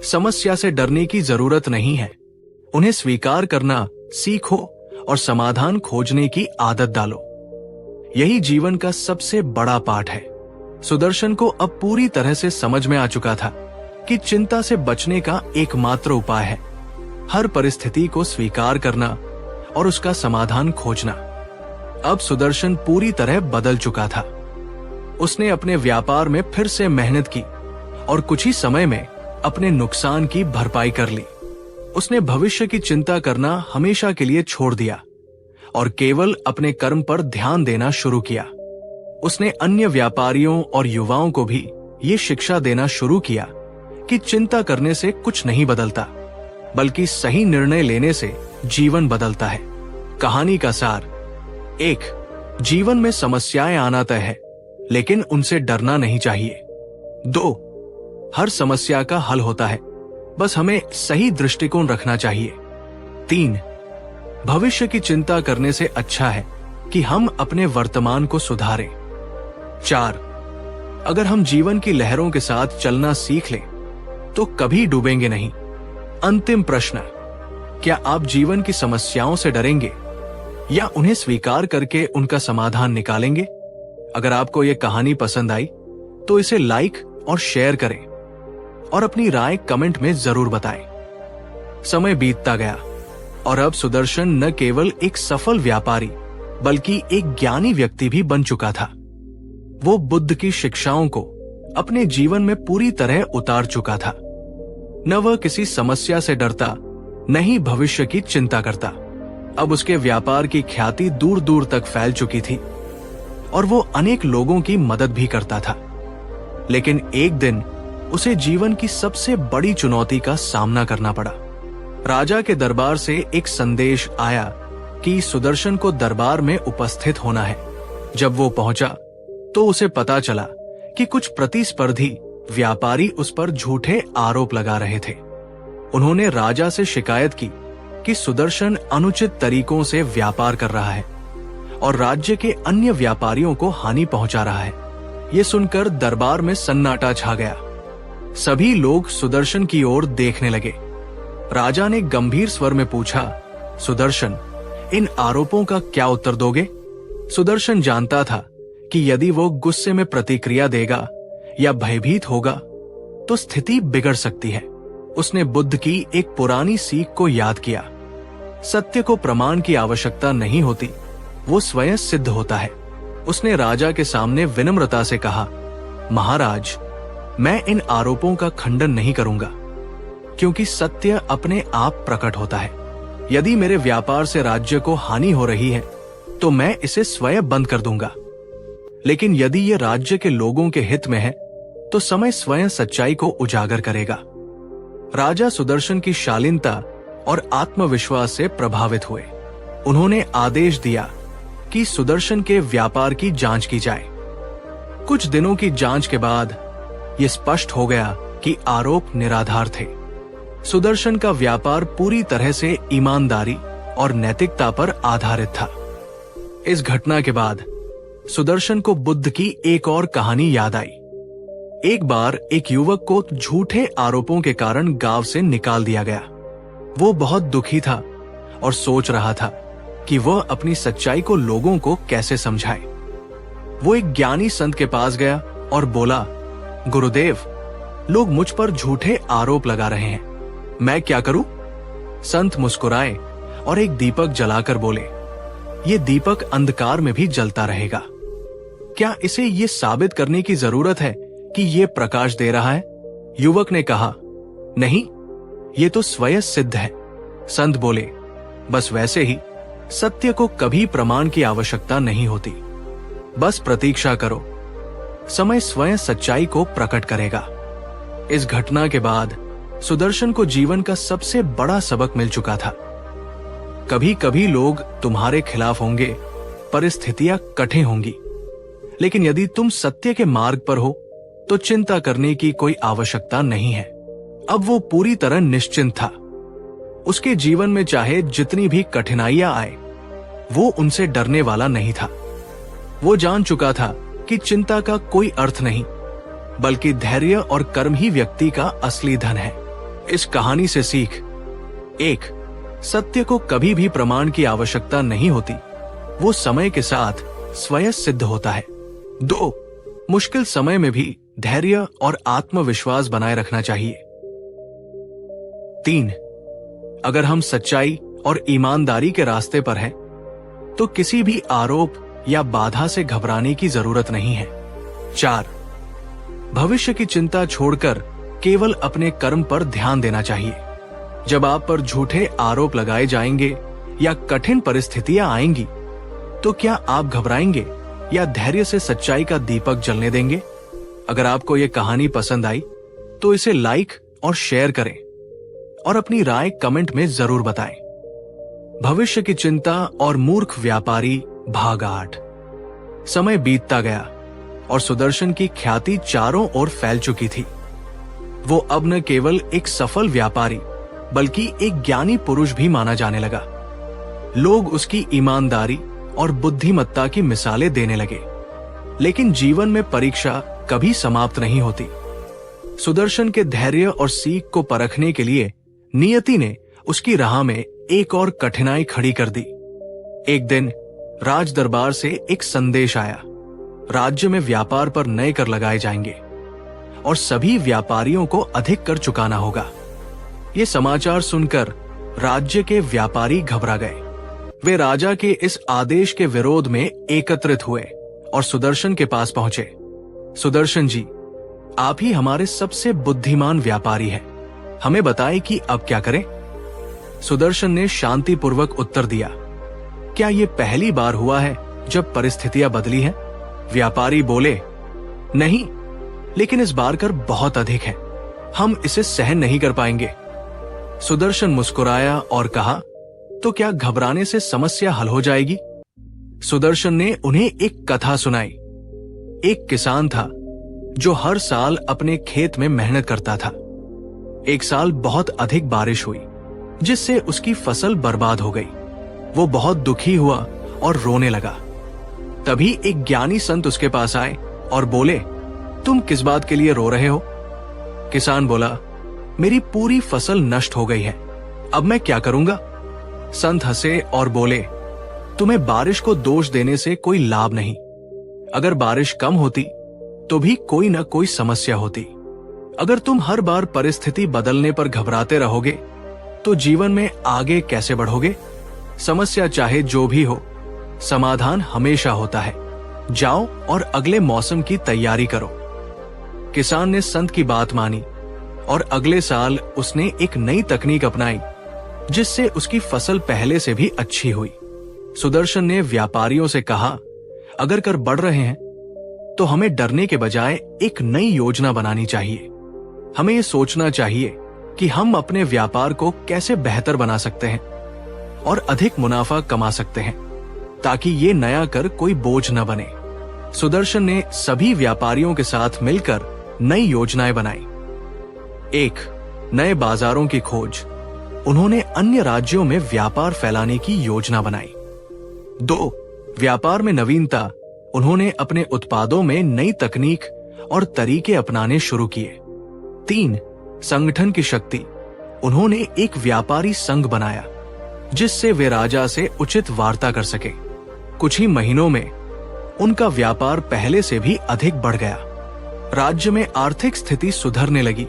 समस्या से डरने की जरूरत नहीं है, उन्हें स्वीकार करना सीखो और समाधान खोजने की आदत डालो। यही जीवन का सबसे बड़ा पाठ है। सुदर्शन को अब पूरी तरह से समझ में आ चुका था कि चिंता से बचने का एकमात्र उपाय है हर परिस्थिति को स्वीकार करना और उसका समाधान खोजना। अब सुदर्शन पूरी तरह बदल चुका था। उसने अपने व्यापार में फिर से मेहनत की और कुछ ही समय में अपने नुकसान की भरपाई कर ली। उसने भविष्य की चिंता करना हमेशा के लिए छोड़ दिया और केवल अपने कर्म पर ध्यान देना शुरू किया। उसने अन्य व्यापारियों और युवाओं को भी ये शिक्षा देना शुरू किया कि चिंता करने से कुछ नहीं बदलता, बल्कि सही निर्णय लेने से जीवन बदलता है। कहानी का सार: 1. जीवन में समस्याएं आना तय है, लेकिन उनसे डरना नहीं चाहिए। 2. हर समस्या का हल होता है, बस हमें सही दृष्टिकोण रखना चाहिए। 3. भविष्य की चिंता करने से अच्छा है कि हम अपने वर्तमान को सुधारें। 4. अगर हम जीवन की लहरों के साथ चलना सीख लें तो कभी डूबेंगे नहीं। अंतिम प्रश्न: क्या आप जीवन की समस्याओं से डरेंगे या उन्हें स्वीकार करके उनका समाधान निकालेंगे? अगर आपको यह कहानी पसंद आई तो इसे लाइक और शेयर करें और अपनी राय कमेंट में जरूर बताएं। समय बीतता गया और अब सुदर्शन न केवल एक सफल व्यापारी बल्कि एक ज्ञानी व्यक्ति भी बन चुका था। वो बुद्ध की शिक्षाओं को अपने जीवन में पूरी तरह उतार चुका था। न वह किसी समस्या से डरता, न ही भविष्य की चिंता करता। अब उसके व्यापार की ख्याति दूर दूर तक फैल चुकी थी और वो अनेक लोगों की मदद भी करता था। लेकिन एक दिन उसे जीवन की सबसे बड़ी चुनौती का सामना करना पड़ा। राजा के दरबार से एक संदेश आया कि सुदर्शन को दरबार में उपस्थित होना है। जब वो पहुंचा तो उसे पता चला कि कुछ प्रतिस्पर्धी व्यापारी उस पर झूठे आरोप लगा रहे थे। उन्होंने राजा से शिकायत की कि सुदर्शन अनुचित तरीकों से व्यापार कर रहा है और राज्य के अन्य व्यापारियों को हानि पहुंचा रहा है। ये सुनकर दरबार में सन्नाटा छा गया। सभी लोग सुदर्शन की ओर देखने लगे। राजा ने गंभीर स्वर में पूछा, सुदर्शन, इन आरोपों का क्या उत्तर दोगे? सुदर्शन जानता था कि यदि वो गुस्से में प्रतिक्रिया देगा या भयभीत होगा तो स्थिति बिगड़ सकती है। उसने बुद्ध की एक पुरानी सीख को याद किया, सत्य को प्रमाण की आवश्यकता नहीं होती, वो स्वयं सिद्ध होता है। उसने राजा के सामने विनम्रता से कहा, महाराज, मैं इन आरोपों का खंडन नहीं करूंगा, क्योंकि सत्य अपने आप प्रकट होता है। यदि मेरे व्यापार से राज्य को हानि हो रही है तो मैं इसे स्वयं बंद कर दूंगा, लेकिन यदि ये राज्य के लोगों के हित में है तो समय स्वयं सच्चाई को उजागर करेगा। राजा सुदर्शन की शालीनता और आत्मविश्वास से प्रभावित हुए। उन्होंने आदेश दिया कि सुदर्शन के व्यापार की जांच की जाए। कुछ दिनों की जांच के बाद यह स्पष्ट हो गया कि आरोप निराधार थे। सुदर्शन का व्यापार पूरी तरह से ईमानदारी और नैतिकता पर आधारित था। इस घटना के बाद सुदर्शन को बुद्ध की एक और कहानी याद आई। एक बार एक युवक को झूठे आरोपों के कारण गांव से निकाल दिया गया। वो बहुत दुखी था और सोच रहा था कि वह अपनी सच्चाई को लोगों को कैसे समझाए। वो एक ज्ञानी संत के पास गया और बोला, गुरुदेव, लोग मुझ पर झूठे आरोप लगा रहे हैं, मैं क्या करूं? संत मुस्कुराए और एक दीपक जलाकर बोले, ये दीपक अंधकार में भी जलता रहेगा। क्या इसे ये साबित करने की जरूरत है कि ये प्रकाश दे रहा है? युवक ने कहा, नहीं, ये तो स्वयं सिद्ध है। संत बोले, बस वैसे ही सत्य को कभी प्रमाण की आवश्यकता नहीं होती, बस प्रतीक्षा करो, समय स्वयं सच्चाई को प्रकट करेगा। इस घटना के बाद सुदर्शन को जीवन का सबसे बड़ा सबक मिल चुका था। कभी कभी लोग तुम्हारे खिलाफ होंगे, परिस्थितियां कठिन होंगी, लेकिन यदि तुम सत्य के मार्ग पर हो तो चिंता करने की कोई आवश्यकता नहीं है। अब वो पूरी तरह निश्चिंत था। उसके जीवन में चाहे जितनी भी कठिनाइयां आए, वो उनसे डरने वाला नहीं था। वो जान चुका था कि चिंता का कोई अर्थ नहीं, बल्कि धैर्य और कर्म ही व्यक्ति का असली धन है। इस कहानी से सीख: 1. सत्य को कभी भी प्रमाण की आवश्यकता नहीं होती, वो समय के साथ स्वयं सिद्ध होता है। 2. मुश्किल समय में भी धैर्य और आत्मविश्वास बनाए रखना चाहिए। 3. अगर हम सच्चाई और ईमानदारी के रास्ते पर हैं, तो किसी भी आरोप या बाधा से घबराने की जरूरत नहीं है। 4. भविष्य की चिंता छोड़कर केवल अपने कर्म पर ध्यान देना चाहिए। जब आप पर झूठे आरोप लगाए जाएंगे या कठिन परिस्थितियां आएंगी, तो क्या आप घबराएंगे या धैर्य से सच्चाई का दीपक जलने देंगे? अगर आपको ये कहानी पसंद आई तो इसे लाइक और शेयर करें और अपनी राय कमेंट में जरूर बताएं। भविष्य की चिंता और मूर्ख व्यापारी भाग 8। समय बीतता गया और सुदर्शन की ख्याति चारों ओर फैल चुकी थी। वो अब न केवल एक सफल व्यापारी बल्कि एक ज्ञानी पुरुष भी माना जाने लगा। लोग उसकी ईमानदारी और बुद्धिमत्ता की मिसालें देने लगे। लेकिन जीवन में परीक्षा कभी समाप्त नहीं होती। सुदर्शन के धैर्य और सीख को परखने के लिए नियति ने उसकी राह में एक और कठिनाई खड़ी कर दी। एक दिन राज दरबार से एक संदेश आया। राज्य में व्यापार पर नए कर लगाए जाएंगे और सभी व्यापारियों को अधिक कर चुकाना होगा। ये समाचार सुनकर राज्य के व्यापारी घबरा गए। वे राजा के इस आदेश के विरोध में एकत्रित हुए और सुदर्शन के पास पहुंचे। सुदर्शन जी, आप ही हमारे सबसे बुद्धिमान व्यापारी हैं, हमें बताएं कि अब क्या करें? सुदर्शन ने शांतिपूर्वक उत्तर दिया, क्या ये पहली बार हुआ है जब परिस्थितियां बदली हैं? व्यापारी बोले, नहीं, लेकिन इस बार कर बहुत अधिक है, हम इसे सहन नहीं कर पाएंगे। सुदर्शन मुस्कुराया और कहा, तो क्या घबराने से समस्या हल हो जाएगी? सुदर्शन ने उन्हें एक कथा सुनाई। एक किसान था जो हर साल अपने खेत में मेहनत करता था। एक साल बहुत अधिक बारिश हुई, जिससे उसकी फसल बर्बाद हो गई। वो बहुत दुखी हुआ और रोने लगा। तभी एक ज्ञानी संत उसके पास आए और बोले, तुम किस बात के लिए रो रहे हो? किसान बोला, मेरी पूरी फसल नष्ट हो गई है, अब मैं क्या करूंगा? संत हंसे और बोले, तुम्हें बारिश को दोष देने से कोई लाभ नहीं। अगर बारिश कम होती तो भी कोई न कोई समस्या होती। अगर तुम हर बार परिस्थिति बदलने पर घबराते रहोगे तो जीवन में आगे कैसे बढ़ोगे? समस्या चाहे जो भी हो, समाधान हमेशा होता है। जाओ और अगले मौसम की तैयारी करो। किसान ने संत की बात मानी और अगले साल उसने एक नई तकनीक अपनाई, जिससे उसकी फसल पहले से भी अच्छी हुई। सुदर्शन ने व्यापारियों से कहा, अगर कर बढ़ रहे हैं तो हमें डरने के बजाय एक नई योजना बनानी चाहिए। हमें यह सोचना चाहिए कि हम अपने व्यापार को कैसे बेहतर बना सकते हैं और अधिक मुनाफा कमा सकते हैं, ताकि ये नया कर कोई बोझ न बने। सुदर्शन ने सभी व्यापारियों के साथ मिलकर नई योजनाएं बनाई। 1. नए बाजारों की खोज। उन्होंने अन्य राज्यों में व्यापार फैलाने की योजना बनाई। 2. व्यापार में नवीनता। उन्होंने अपने उत्पादों में नई तकनीक और तरीके अपनाने शुरू किए। 3. संगठन की शक्ति। उन्होंने एक व्यापारी संघ बनाया, जिससे वे राजा से उचित वार्ता कर सके। कुछ ही महीनों में उनका व्यापार पहले से भी अधिक बढ़ गया। राज्य में आर्थिक स्थिति सुधरने लगी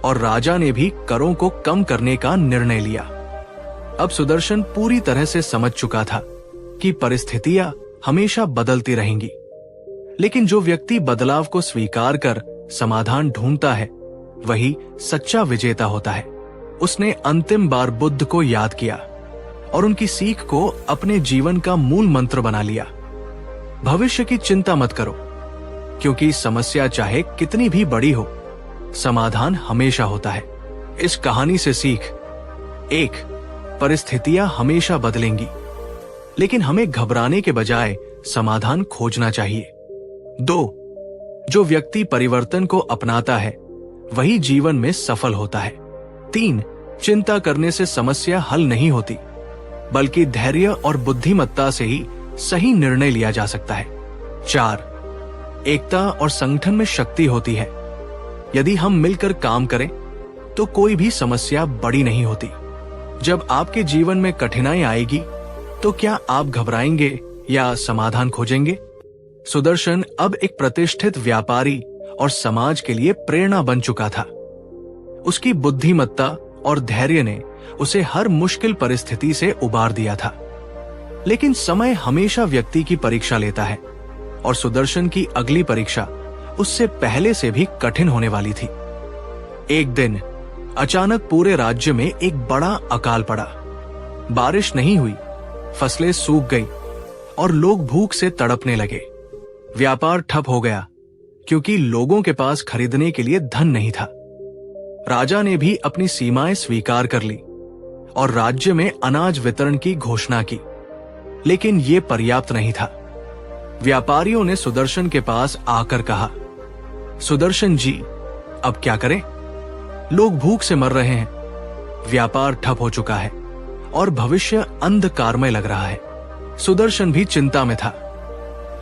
और राजा ने भी करों को कम करने का निर्णय लिया। अब सुदर्शन पूरी तरह से समझ चुका था कि परिस्थितियां हमेशा बदलती रहेंगी, लेकिन जो व्यक्ति बदलाव को स्वीकार कर समाधान ढूंढता है, वही सच्चा विजेता होता है। उसने अंतिम बार बुद्ध को याद किया और उनकी सीख को अपने जीवन का मूल मंत्र बना लिया। भविष्य की चिंता मत करो, क्योंकि समस्या चाहे कितनी भी बड़ी हो, समाधान हमेशा होता है। इस कहानी से सीख: 1. परिस्थितियां हमेशा बदलेंगी, लेकिन हमें घबराने के बजाय समाधान खोजना चाहिए। 2. जो व्यक्ति परिवर्तन को अपनाता है, वही जीवन में सफल होता है। 3. चिंता करने से समस्या हल नहीं होती, बल्कि धैर्य और बुद्धिमत्ता से ही सही निर्णय लिया जा सकता है। 4. एकता और संगठन में शक्ति होती है। यदि हम मिलकर काम करें तो कोई भी समस्या बड़ी नहीं होती। जब आपके जीवन में कठिनाई आएगी तो क्या आप घबराएंगे या समाधान खोजेंगे? सुदर्शन अब एक प्रतिष्ठित व्यापारी और समाज के लिए प्रेरणा बन चुका था। उसकी बुद्धिमत्ता और धैर्य ने उसे हर मुश्किल परिस्थिति से उबार दिया था। लेकिन समय हमेशा व्यक्ति की परीक्षा लेता है और सुदर्शन की अगली परीक्षा उससे पहले से भी कठिन होने वाली थी। एक दिन अचानक पूरे राज्य में एक बड़ा अकाल पड़ा। बारिश नहीं हुई, फसलें सूख गई और लोग भूख से तड़पने लगे। व्यापार ठप हो गया, क्योंकि लोगों के पास खरीदने के लिए धन नहीं था। राजा ने भी अपनी सीमाएं स्वीकार कर ली और राज्य में अनाज वितरण की घोषणा की, लेकिन ये पर्याप्त नहीं था। व्यापारियों ने सुदर्शन के पास आकर कहा, सुदर्शन जी, अब क्या करें? लोग भूख से मर रहे हैं, व्यापार ठप हो चुका है और भविष्य अंधकारमय लग रहा है। सुदर्शन भी चिंता में था,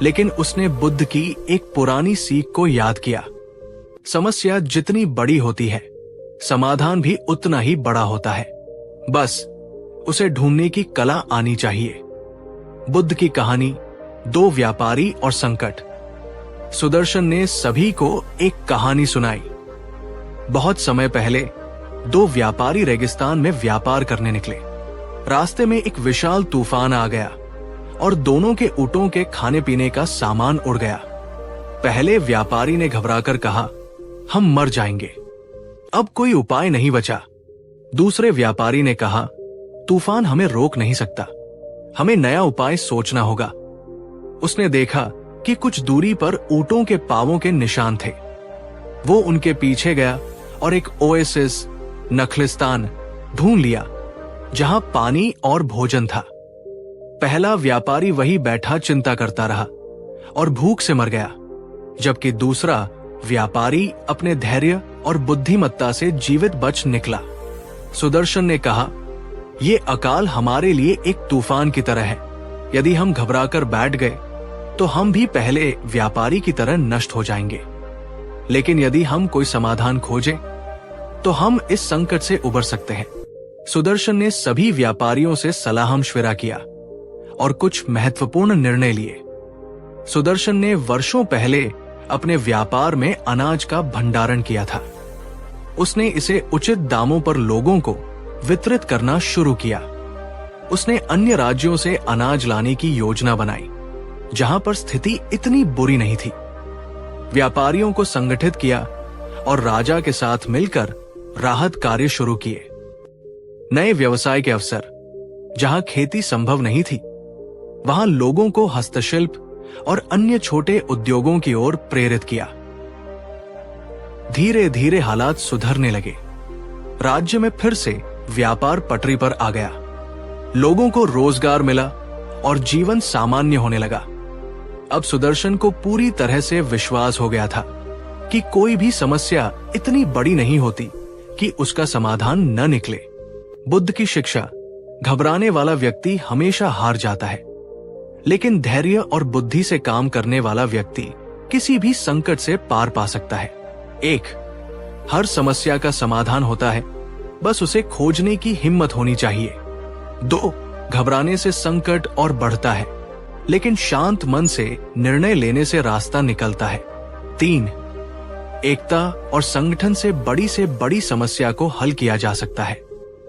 लेकिन उसने बुद्ध की एक पुरानी सीख को याद किया। समस्या जितनी बड़ी होती है, समाधान भी उतना ही बड़ा होता है। बस उसे ढूंढने की कला आनी चाहिए। बुद्ध की कहानी, 2 व्यापारी और संकट। सुदर्शन ने सभी को एक कहानी सुनाई। बहुत समय पहले 2 व्यापारी रेगिस्तान में व्यापार करने निकले। रास्ते में एक विशाल तूफान आ गया और दोनों के ऊंटों के खाने पीने का सामान उड़ गया। पहले व्यापारी ने घबराकर कहा, हम मर जाएंगे, अब कोई उपाय नहीं बचा। दूसरे व्यापारी ने कहा, तूफान हमें रोक नहीं सकता, हमें नया उपाय सोचना होगा। उसने देखा कि कुछ दूरी पर ऊंटों के पांवों के निशान थे। वो उनके पीछे गया और एक ओएसिस, नखलिस्तान ढूंढ लिया, जहां पानी और भोजन था। पहला व्यापारी वही बैठा चिंता करता रहा और भूख से मर गया, जबकि दूसरा व्यापारी अपने धैर्य और बुद्धिमत्ता से जीवित बच निकला। सुदर्शन ने कहा, ये अकाल हमारे लिए एक तूफान की तरह है। यदि हम घबराकर बैठ गए तो हम भी पहले व्यापारी की तरह नष्ट हो जाएंगे। लेकिन यदि हम कोई समाधान खोजें तो हम इस संकट से उबर सकते हैं। सुदर्शन ने सभी व्यापारियों से सलाह मशविरा किया और कुछ महत्वपूर्ण निर्णय लिए। सुदर्शन ने वर्षों पहले अपने व्यापार में अनाज का भंडारण किया था। उसने इसे उचित दामों पर लोगों को वितरित करना शुरू किया। उसने अन्य राज्यों से अनाज लाने की योजना बनाई, जहां पर स्थिति इतनी बुरी नहीं थी। व्यापारियों को संगठित किया और राजा के साथ मिलकर राहत कार्य शुरू किए। नए व्यवसाय के अवसर, जहां खेती संभव नहीं थी, वहां लोगों को हस्तशिल्प और अन्य छोटे उद्योगों की ओर प्रेरित किया। धीरे धीरे हालात सुधरने लगे। राज्य में फिर से व्यापार पटरी पर आ गया। लोगों को रोजगार मिला और जीवन सामान्य होने लगा। अब सुदर्शन को पूरी तरह से विश्वास हो गया था कि कोई भी समस्या इतनी बड़ी नहीं होती कि उसका समाधान न निकले। बुद्ध की शिक्षा, घबराने वाला व्यक्ति हमेशा हार जाता है, लेकिन धैर्य और बुद्धि से काम करने वाला व्यक्ति किसी भी संकट से पार पा सकता है। 1. हर समस्या का समाधान होता है, बस उसे खोजने की हिम्मत होनी चाहिए। 2. घबराने से संकट और बढ़ता है, लेकिन शांत मन से निर्णय लेने से रास्ता निकलता है। 3. एकता और संगठन से बड़ी समस्या को हल किया जा सकता है।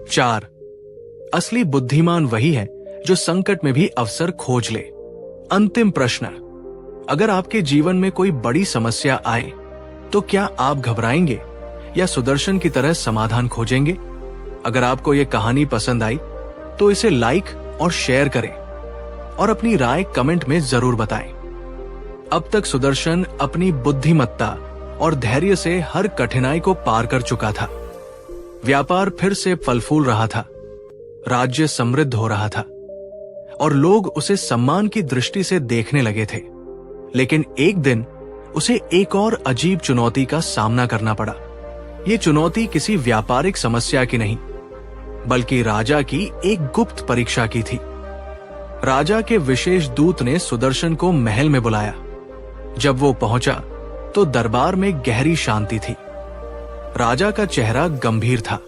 4. असली बुद्धिमान वही है जो संकट में भी अवसर खोज ले। अंतिम प्रश्न, अगर आपके जीवन में कोई बड़ी समस्या आए तो क्या आप घबराएंगे या सुदर्शन की तरह समाधान खोजेंगे? अगर आपको यह कहानी पसंद आई तो इसे लाइक और शेयर करें और अपनी राय कमेंट में जरूर बताएं। अब तक सुदर्शन अपनी बुद्धिमत्ता और धैर्य से हर कठिनाई को पार कर चुका था। व्यापार फिर से फल फूल रहा था, राज्य समृद्ध हो रहा था और लोग उसे सम्मान की दृष्टि से देखने लगे थे। लेकिन एक दिन उसे एक और अजीब चुनौती का सामना करना पड़ा। ये चुनौती किसी व्यापारिक समस्या की नहीं, बल्कि राजा की एक गुप्त परीक्षा की थी। राजा के विशेष दूत ने सुदर्शन को महल में बुलाया। जब वो पहुंचा तो दरबार में गहरी शांति थी। राजा का चेहरा गंभीर था।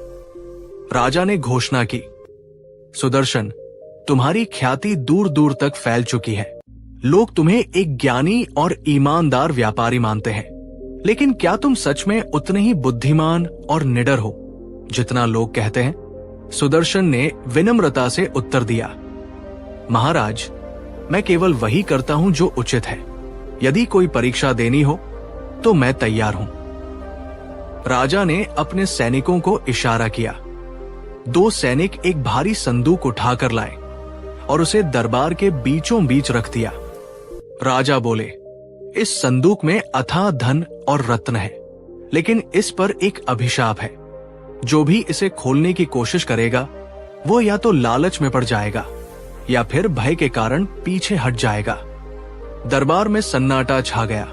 राजा ने घोषणा की, सुदर्शन, तुम्हारी ख्याति दूर दूर तक फैल चुकी है। लोग तुम्हें एक ज्ञानी और ईमानदार व्यापारी मानते हैं, लेकिन क्या तुम सच में उतने ही बुद्धिमान और निडर हो जितना लोग कहते हैं? सुदर्शन ने विनम्रता से उत्तर दिया, महाराज, मैं केवल वही करता हूं जो उचित है। यदि कोई परीक्षा देनी हो तो मैं तैयार हूं। राजा ने अपने सैनिकों को इशारा किया। 2 सैनिक एक भारी संदूक उठाकर लाए और उसे दरबार के बीचों बीच रख दिया। राजा बोले, इस संदूक में अथाह धन और रत्न है, लेकिन इस पर एक अभिशाप है। जो भी इसे खोलने की कोशिश करेगा वो या तो लालच में पड़ जाएगा या फिर भय के कारण पीछे हट जाएगा। दरबार में सन्नाटा छा गया।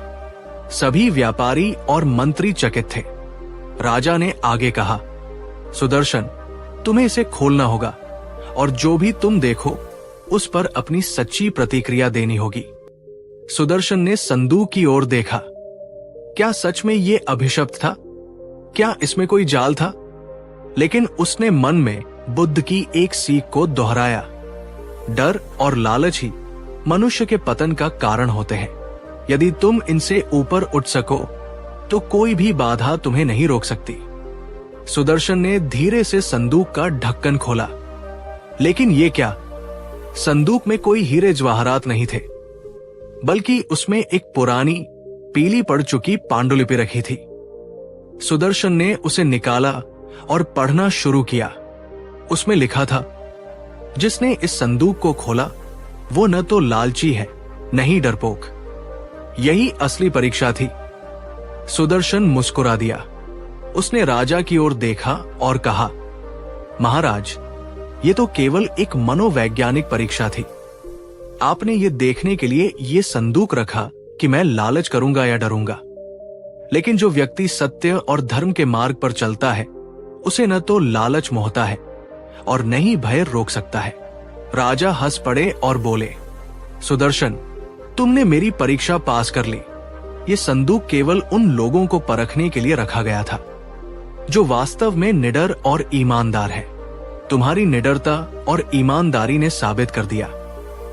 सभी व्यापारी और मंत्री चकित थे। राजा ने आगे कहा, सुदर्शन, तुम्हें इसे खोलना होगा और जो भी तुम देखो उस पर अपनी सच्ची प्रतिक्रिया देनी होगी। सुदर्शन ने संदूक की ओर देखा। क्या सच में ये अभिशप्त था? क्या इसमें कोई जाल था? लेकिन उसने मन में बुद्ध की एक सीख को दोहराया, डर और लालच ही मनुष्य के पतन का कारण होते हैं। यदि तुम इनसे ऊपर उठ सको तो कोई भी बाधा तुम्हें नहीं रोक सकती। सुदर्शन ने धीरे से संदूक का ढक्कन खोला। लेकिन ये क्या? संदूक में कोई हीरे जवाहरात नहीं थे, बल्कि उसमें एक पुरानी पीली पड़ चुकी पांडुलिपि रखी थी। सुदर्शन ने उसे निकाला और पढ़ना शुरू किया। उसमें लिखा था, जिसने इस संदूक को खोला वो न तो लालची है न ही डरपोक। यही असली परीक्षा थी। सुदर्शन मुस्कुरा दिया। उसने राजा की ओर देखा और कहा, महाराज, ये तो केवल एक मनोवैज्ञानिक परीक्षा थी। आपने ये देखने के लिए ये संदूक रखा कि मैं लालच करूंगा या डरूंगा। लेकिन जो व्यक्ति सत्य और धर्म के मार्ग पर चलता है उसे न तो लालच मोहता है और न ही भय रोक सकता है। राजा हंस पड़े और बोले, सुदर्शन, तुमने मेरी परीक्षा पास कर ली। ये संदूक केवल उन लोगों को परखने के लिए रखा गया था जो वास्तव में निडर और ईमानदार है। तुम्हारी निडरता और ईमानदारी ने साबित कर दिया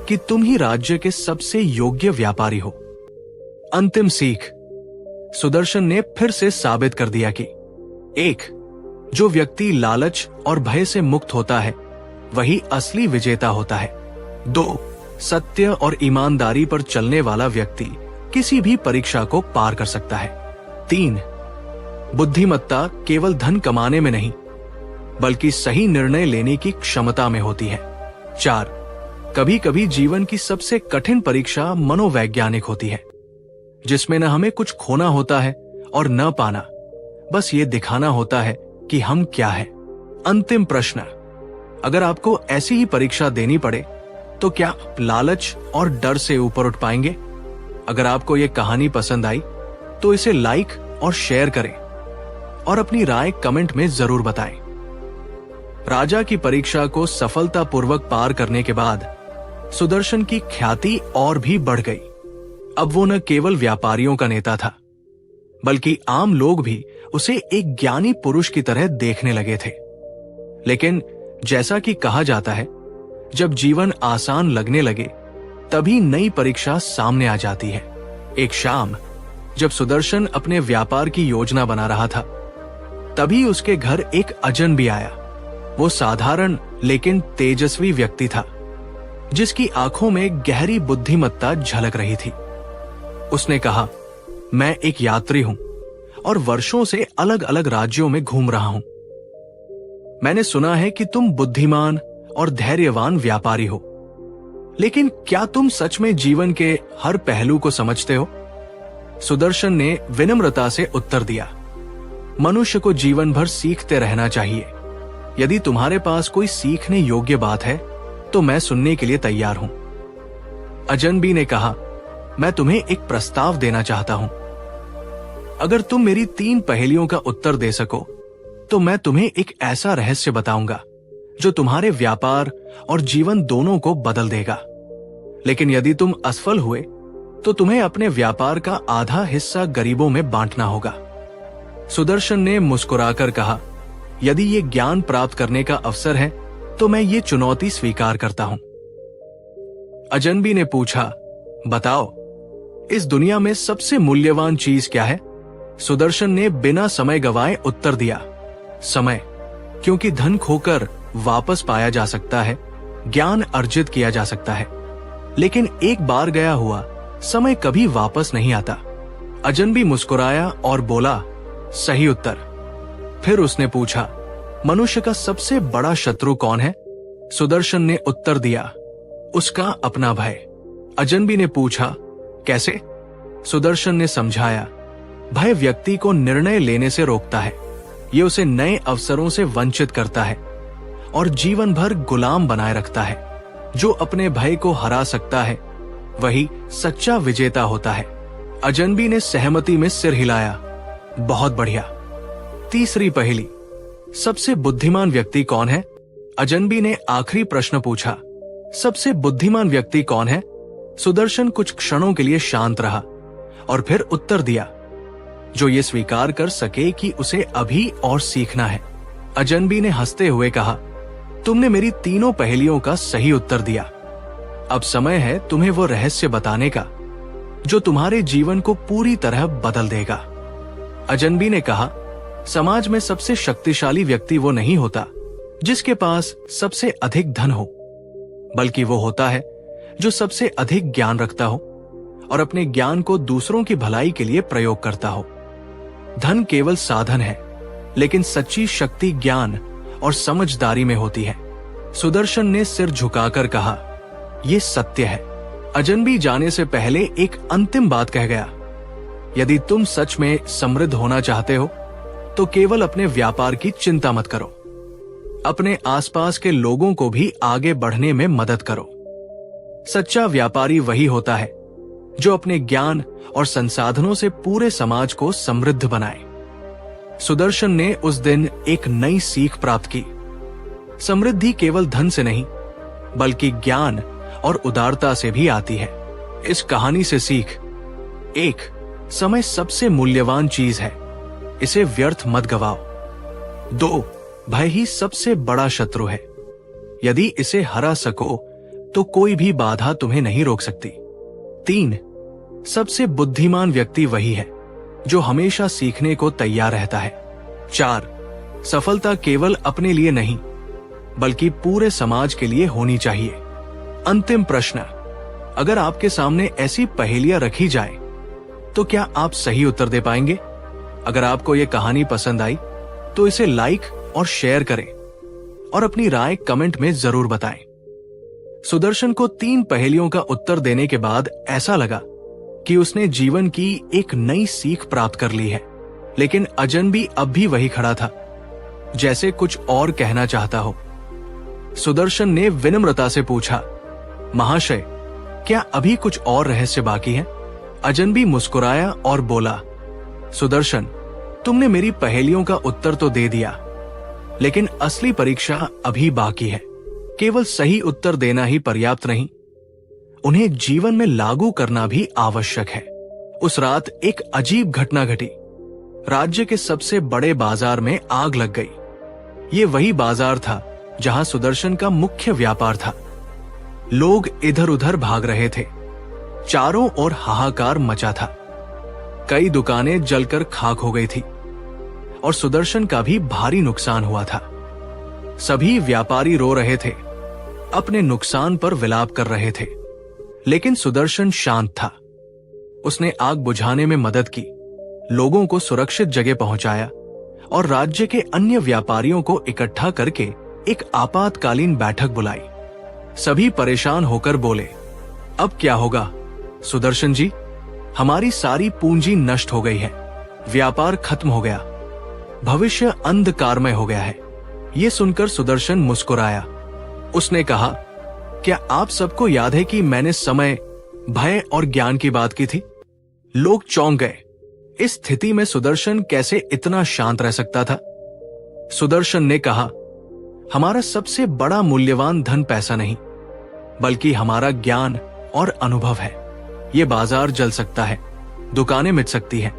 कि तुम ही राज्य के सबसे योग्य व्यापारी हो। अंतिम सीख, सुदर्शन ने फिर से साबित कर दिया कि 1. जो व्यक्ति लालच और भय से मुक्त होता है वही असली विजेता होता है। 2. सत्य और ईमानदारी पर चलने वाला व्यक्ति किसी भी परीक्षा को पार कर सकता है। 3. बुद्धिमत्ता केवल धन कमाने में नहीं बल्कि सही निर्णय लेने की क्षमता में होती है। 4. कभी कभी जीवन की सबसे कठिन परीक्षा मनोवैज्ञानिक होती है, जिसमें न हमें कुछ खोना होता है और न पाना, बस ये दिखाना होता है कि हम क्या है। अंतिम प्रश्न, अगर आपको ऐसी ही परीक्षा देनी पड़े तो क्या आप लालच और डर से ऊपर उठ पाएंगे? अगर आपको ये कहानी पसंद आई तो इसे लाइक और शेयर करें और अपनी राय कमेंट में जरूर बताएं। राजा की परीक्षा को सफलतापूर्वक पार करने के बाद सुदर्शन की ख्याति और भी बढ़ गई। अब वो न केवल व्यापारियों का नेता था बल्कि आम लोग भी उसे एक ज्ञानी पुरुष की तरह देखने लगे थे। लेकिन जैसा कि कहा जाता है, जब जीवन आसान लगने लगे तभी नई परीक्षा सामने आ जाती है। एक शाम जब सुदर्शन अपने व्यापार की योजना बना रहा था, तभी उसके घर एक अजनबी आया। वो साधारण लेकिन तेजस्वी व्यक्ति था, जिसकी आंखों में गहरी बुद्धिमत्ता झलक रही थी। उसने कहा, मैं एक यात्री हूं और वर्षों से अलग अलग राज्यों में घूम रहा हूं। मैंने सुना है कि तुम बुद्धिमान और धैर्यवान व्यापारी हो, लेकिन क्या तुम सच में जीवन के हर पहलू को समझते हो? सुदर्शन ने विनम्रता से उत्तर दिया, मनुष्य को जीवन भर सीखते रहना चाहिए। यदि तुम्हारे पास कोई सीखने योग्य बात है तो मैं सुनने के लिए तैयार हूं। अजनबी ने कहा, मैं तुम्हें एक प्रस्ताव देना चाहता हूं। अगर तुम मेरी 3 पहेलियों का उत्तर दे सको तो मैं तुम्हें एक ऐसा रहस्य बताऊंगा जो तुम्हारे व्यापार और जीवन दोनों को बदल देगा। लेकिन यदि तुम असफल हुए तो तुम्हें अपने व्यापार का आधा हिस्सा गरीबों में बांटना होगा। सुदर्शन ने मुस्कुराकर कहा, यदि ये ज्ञान प्राप्त करने का अवसर है तो मैं ये चुनौती स्वीकार करता हूं। अजनबी ने पूछा, बताओ, इस दुनिया में सबसे मूल्यवान चीज क्या है? सुदर्शन ने बिना समय गवाए उत्तर दिया, समय। क्योंकि धन खोकर वापस पाया जा सकता है, ज्ञान अर्जित किया जा सकता है, लेकिन एक बार गया हुआ समय कभी वापस नहीं आता। अजनबी मुस्कुराया और बोला, सही उत्तर। फिर उसने पूछा, मनुष्य का सबसे बड़ा शत्रु कौन है? सुदर्शन ने उत्तर दिया, उसका अपना भय। अजनबी ने पूछा, कैसे? सुदर्शन ने समझाया, भय व्यक्ति को निर्णय लेने से रोकता है, ये उसे नए अवसरों से वंचित करता है और जीवन भर गुलाम बनाए रखता है। जो अपने भय को हरा सकता है वही सच्चा विजेता होता है। अजनबी ने सहमति में सिर हिलाया, बहुत बढ़िया। तीसरी पहेली, सबसे बुद्धिमान व्यक्ति कौन है? अजनबी ने आखिरी प्रश्न पूछा, सबसे बुद्धिमान व्यक्ति कौन है? सुदर्शन कुछ क्षणों के लिए शांत रहा और फिर उत्तर दिया, जो ये स्वीकार कर सके कि उसे अभी और सीखना है। अजनबी ने हंसते हुए कहा, तुमने मेरी 3 पहेलियों का सही उत्तर दिया। अब समय है तुम्हें वो रहस्य बताने का जो तुम्हारे जीवन को पूरी तरह बदल देगा। अजनबी ने कहा, समाज में सबसे शक्तिशाली व्यक्ति वो नहीं होता जिसके पास सबसे अधिक धन हो, बल्कि वो होता है जो सबसे अधिक ज्ञान रखता हो और अपने ज्ञान को दूसरों की भलाई के लिए प्रयोग करता हो। धन केवल साधन है, लेकिन सच्ची शक्ति ज्ञान और समझदारी में होती है। सुदर्शन ने सिर झुकाकर कहा, यह सत्य है। अजनबी जाने से पहले एक अंतिम बात कह गया, यदि तुम सच में समृद्ध होना चाहते हो तो केवल अपने व्यापार की चिंता मत करो, अपने आसपास के लोगों को भी आगे बढ़ने में मदद करो। सच्चा व्यापारी वही होता है जो अपने ज्ञान और संसाधनों से पूरे समाज को समृद्ध बनाए। सुदर्शन ने उस दिन एक नई सीख प्राप्त की। समृद्धि केवल धन से नहीं, बल्कि ज्ञान और उदारता से भी आती है। इस कहानी से सीख, 1, समय सबसे मूल्यवान चीज है, इसे व्यर्थ मत गवाओ। 2. भय ही सबसे बड़ा शत्रु है। यदि इसे हरा सको तो कोई भी बाधा तुम्हें नहीं रोक सकती। 3. सबसे बुद्धिमान व्यक्ति वही है जो हमेशा सीखने को तैयार रहता है। 4. सफलता केवल अपने लिए नहीं बल्कि पूरे समाज के लिए होनी चाहिए। अंतिम प्रश्न, अगर आपके सामने ऐसी पहेलियां रखी जाए तो क्या आप सही उत्तर दे पाएंगे? अगर आपको यह कहानी पसंद आई तो इसे लाइक और शेयर करें और अपनी राय कमेंट में जरूर बताएं। सुदर्शन को 3 पहेलियों का उत्तर देने के बाद ऐसा लगा कि उसने जीवन की एक नई सीख प्राप्त कर ली है, लेकिन अजनबी अब भी वही खड़ा था, जैसे कुछ और कहना चाहता हो। सुदर्शन ने विनम्रता से पूछा, महाशय, क्या अभी कुछ और रहस्य बाकी है? अजनबी मुस्कुराया और बोला, सुदर्शन, तुमने मेरी पहेलियों का उत्तर तो दे दिया, लेकिन असली परीक्षा अभी बाकी है। केवल सही उत्तर देना ही पर्याप्त नहीं, उन्हें जीवन में लागू करना भी आवश्यक है। उस रात एक अजीब घटना घटी। राज्य के सबसे बड़े बाजार में आग लग गई। ये वही बाजार था जहां सुदर्शन का मुख्य व्यापार था। लोग इधर उधर भाग रहे थे। चारों ओर हाहाकार मचा था। कई दुकानें जलकर खाक हो गई थी और सुदर्शन का भी भारी नुकसान हुआ था। सभी व्यापारी रो रहे थे, अपने नुकसान पर विलाप कर रहे थे, लेकिन सुदर्शन शांत था। उसने आग बुझाने में मदद की, लोगों को सुरक्षित जगह पहुंचाया और राज्य के अन्य व्यापारियों को इकट्ठा करके एक आपातकालीन बैठक बुलाई। सभी परेशान होकर बोले, अब क्या होगा सुदर्शन जी? हमारी सारी पूंजी नष्ट हो गई है, व्यापार खत्म हो गया, भविष्य अंधकारमय हो गया है। ये सुनकर सुदर्शन मुस्कुराया। उसने कहा, क्या आप सबको याद है कि मैंने समय, भय और ज्ञान की बात की थी? लोग चौंक गए। इस स्थिति में सुदर्शन कैसे इतना शांत रह सकता था? सुदर्शन ने कहा, हमारा सबसे बड़ा मूल्यवान धन पैसा नहीं बल्कि हमारा ज्ञान और अनुभव है। ये बाजार जल सकता है, दुकानें मिट सकती हैं,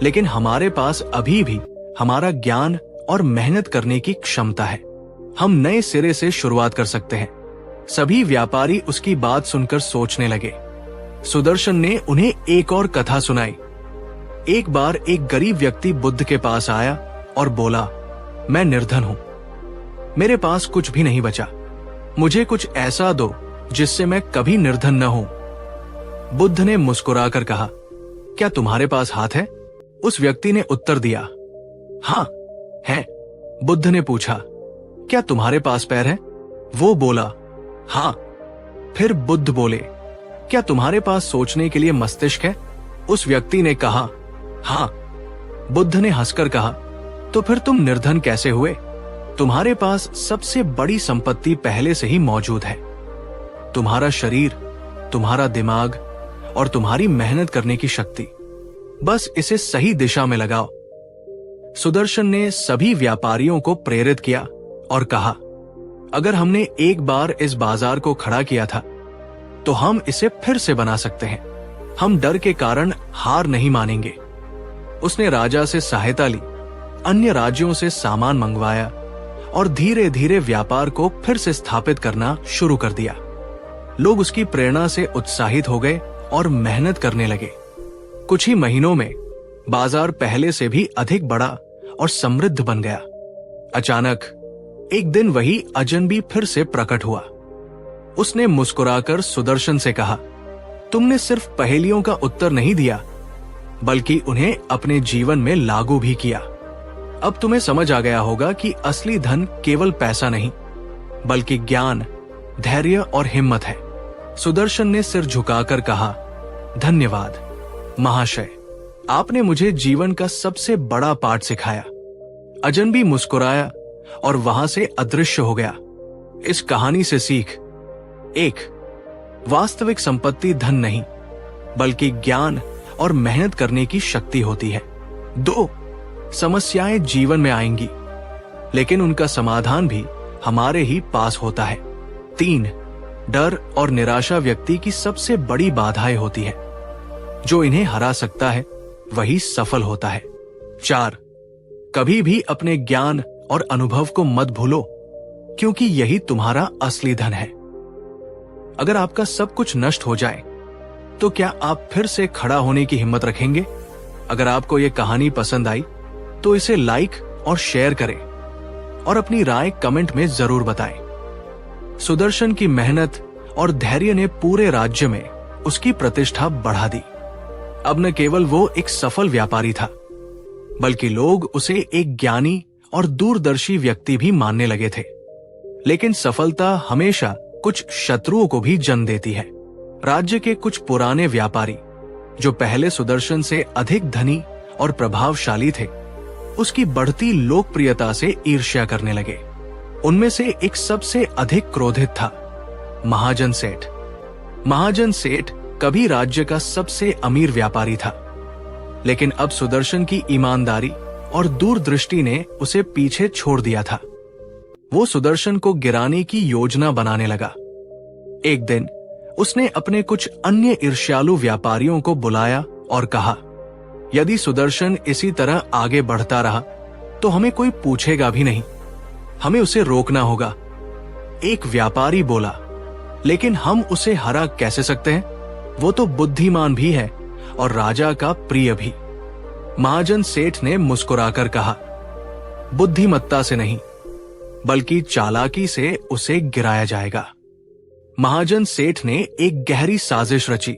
लेकिन हमारे पास अभी भी हमारा ज्ञान और मेहनत करने की क्षमता है। हम नए सिरे से शुरुआत कर सकते हैं। सभी व्यापारी उसकी बात सुनकर सोचने लगे। सुदर्शन ने उन्हें एक और कथा सुनाई। एक बार एक गरीब व्यक्ति बुद्ध के पास आया और बोला, मैं निर्धन हूं, मेरे पास कुछ भी नहीं बचा, मुझे कुछ ऐसा दो जिससे मैं कभी निर्धन न हूं। बुद्ध ने मुस्कुराकर कहा, क्या तुम्हारे पास हाथ है? उस व्यक्ति ने उत्तर दिया, हाँ है। बुद्ध ने पूछा, क्या तुम्हारे पास पैर है? वो बोला, हाँ। फिर बुद्ध बोले, क्या तुम्हारे पास सोचने के लिए मस्तिष्क है? उस व्यक्ति ने कहा, हाँ। बुद्ध ने हंसकर कहा, तो फिर तुम निर्धन कैसे हुए? तुम्हारे पास सबसे बड़ी संपत्ति पहले से ही मौजूद है, तुम्हारा शरीर, तुम्हारा दिमाग और तुम्हारी मेहनत करने की शक्ति। बस इसे सही दिशा में लगाओ। सुदर्शन ने सभी व्यापारियों को प्रेरित किया और कहा, अगर हमने एक बार इस बाजार को खड़ा किया था तो हम इसे फिर से बना सकते हैं। हम डर के कारण हार नहीं मानेंगे। उसने राजा से सहायता ली, अन्य राज्यों से सामान मंगवाया और धीरे धीरे व्यापार को फिर से स्थापित करना शुरू कर दिया। लोग उसकी प्रेरणा से उत्साहित हो गए और मेहनत करने लगे। कुछ ही महीनों में बाजार पहले से भी अधिक बड़ा और समृद्ध बन गया। अचानक एक दिन वही अजनबी फिर से प्रकट हुआ। उसने मुस्कुराकर सुदर्शन से कहा, तुमने सिर्फ पहेलियों का उत्तर नहीं दिया बल्कि उन्हें अपने जीवन में लागू भी किया। अब तुम्हें समझ आ गया होगा कि असली धन केवल पैसा नहीं बल्कि ज्ञान, धैर्य और हिम्मत है। सुदर्शन ने सिर झुकाकर कहा, धन्यवाद महाशय, आपने मुझे जीवन का सबसे बड़ा पाठ सिखाया। अजनबी मुस्कुराया और वहां से अदृश्य हो गया। इस कहानी से सीख: 1. वास्तविक संपत्ति धन नहीं बल्कि ज्ञान और मेहनत करने की शक्ति होती है। 2. समस्याएं जीवन में आएंगी लेकिन उनका समाधान भी हमारे ही पास होता है। 3. डर और निराशा व्यक्ति की सबसे बड़ी बाधाएं होती है, जो इन्हें हरा सकता है वही सफल होता है। 4. कभी भी अपने ज्ञान और अनुभव को मत भूलो, क्योंकि यही तुम्हारा असली धन है। अगर आपका सब कुछ नष्ट हो जाए तो क्या आप फिर से खड़ा होने की हिम्मत रखेंगे? अगर आपको यह कहानी पसंद आई तो इसे लाइक और शेयर करें और अपनी राय कमेंट में जरूर बताएं। सुदर्शन की मेहनत और धैर्य ने पूरे राज्य में उसकी प्रतिष्ठा बढ़ा दी। अब न केवल वो एक सफल व्यापारी था, बल्कि लोग उसे एक ज्ञानी और दूरदर्शी व्यक्ति भी मानने लगे थे। लेकिन सफलता हमेशा कुछ शत्रुओं को भी जन्म देती है। राज्य के कुछ पुराने व्यापारी जो पहले सुदर्शन से अधिक धनी और प्रभावशाली थे, उसकी बढ़ती लोकप्रियता से ईर्ष्या करने लगे। उनमें से एक सबसे अधिक क्रोधित था महाजन सेठ। महाजन सेठ कभी राज्य का सबसे अमीर व्यापारी था, लेकिन अब सुदर्शन की ईमानदारी और दूरदृष्टि ने उसे पीछे छोड़ दिया था। वो सुदर्शन को गिराने की योजना बनाने लगा। एक दिन उसने अपने कुछ अन्य ईर्ष्यालु व्यापारियों को बुलाया और कहा, यदि सुदर्शन इसी तरह आगे बढ़ता रहा तो हमें कोई पूछेगा भी नहीं, हमें उसे रोकना होगा। एक व्यापारी बोला, लेकिन हम उसे हरा कैसे सकते हैं? वो तो बुद्धिमान भी है और राजा का प्रिय भी। महाजन सेठ ने मुस्कुराकर कहा, बुद्धिमत्ता से नहीं, बल्कि चालाकी से उसे गिराया जाएगा। महाजन सेठ ने एक गहरी साजिश रची।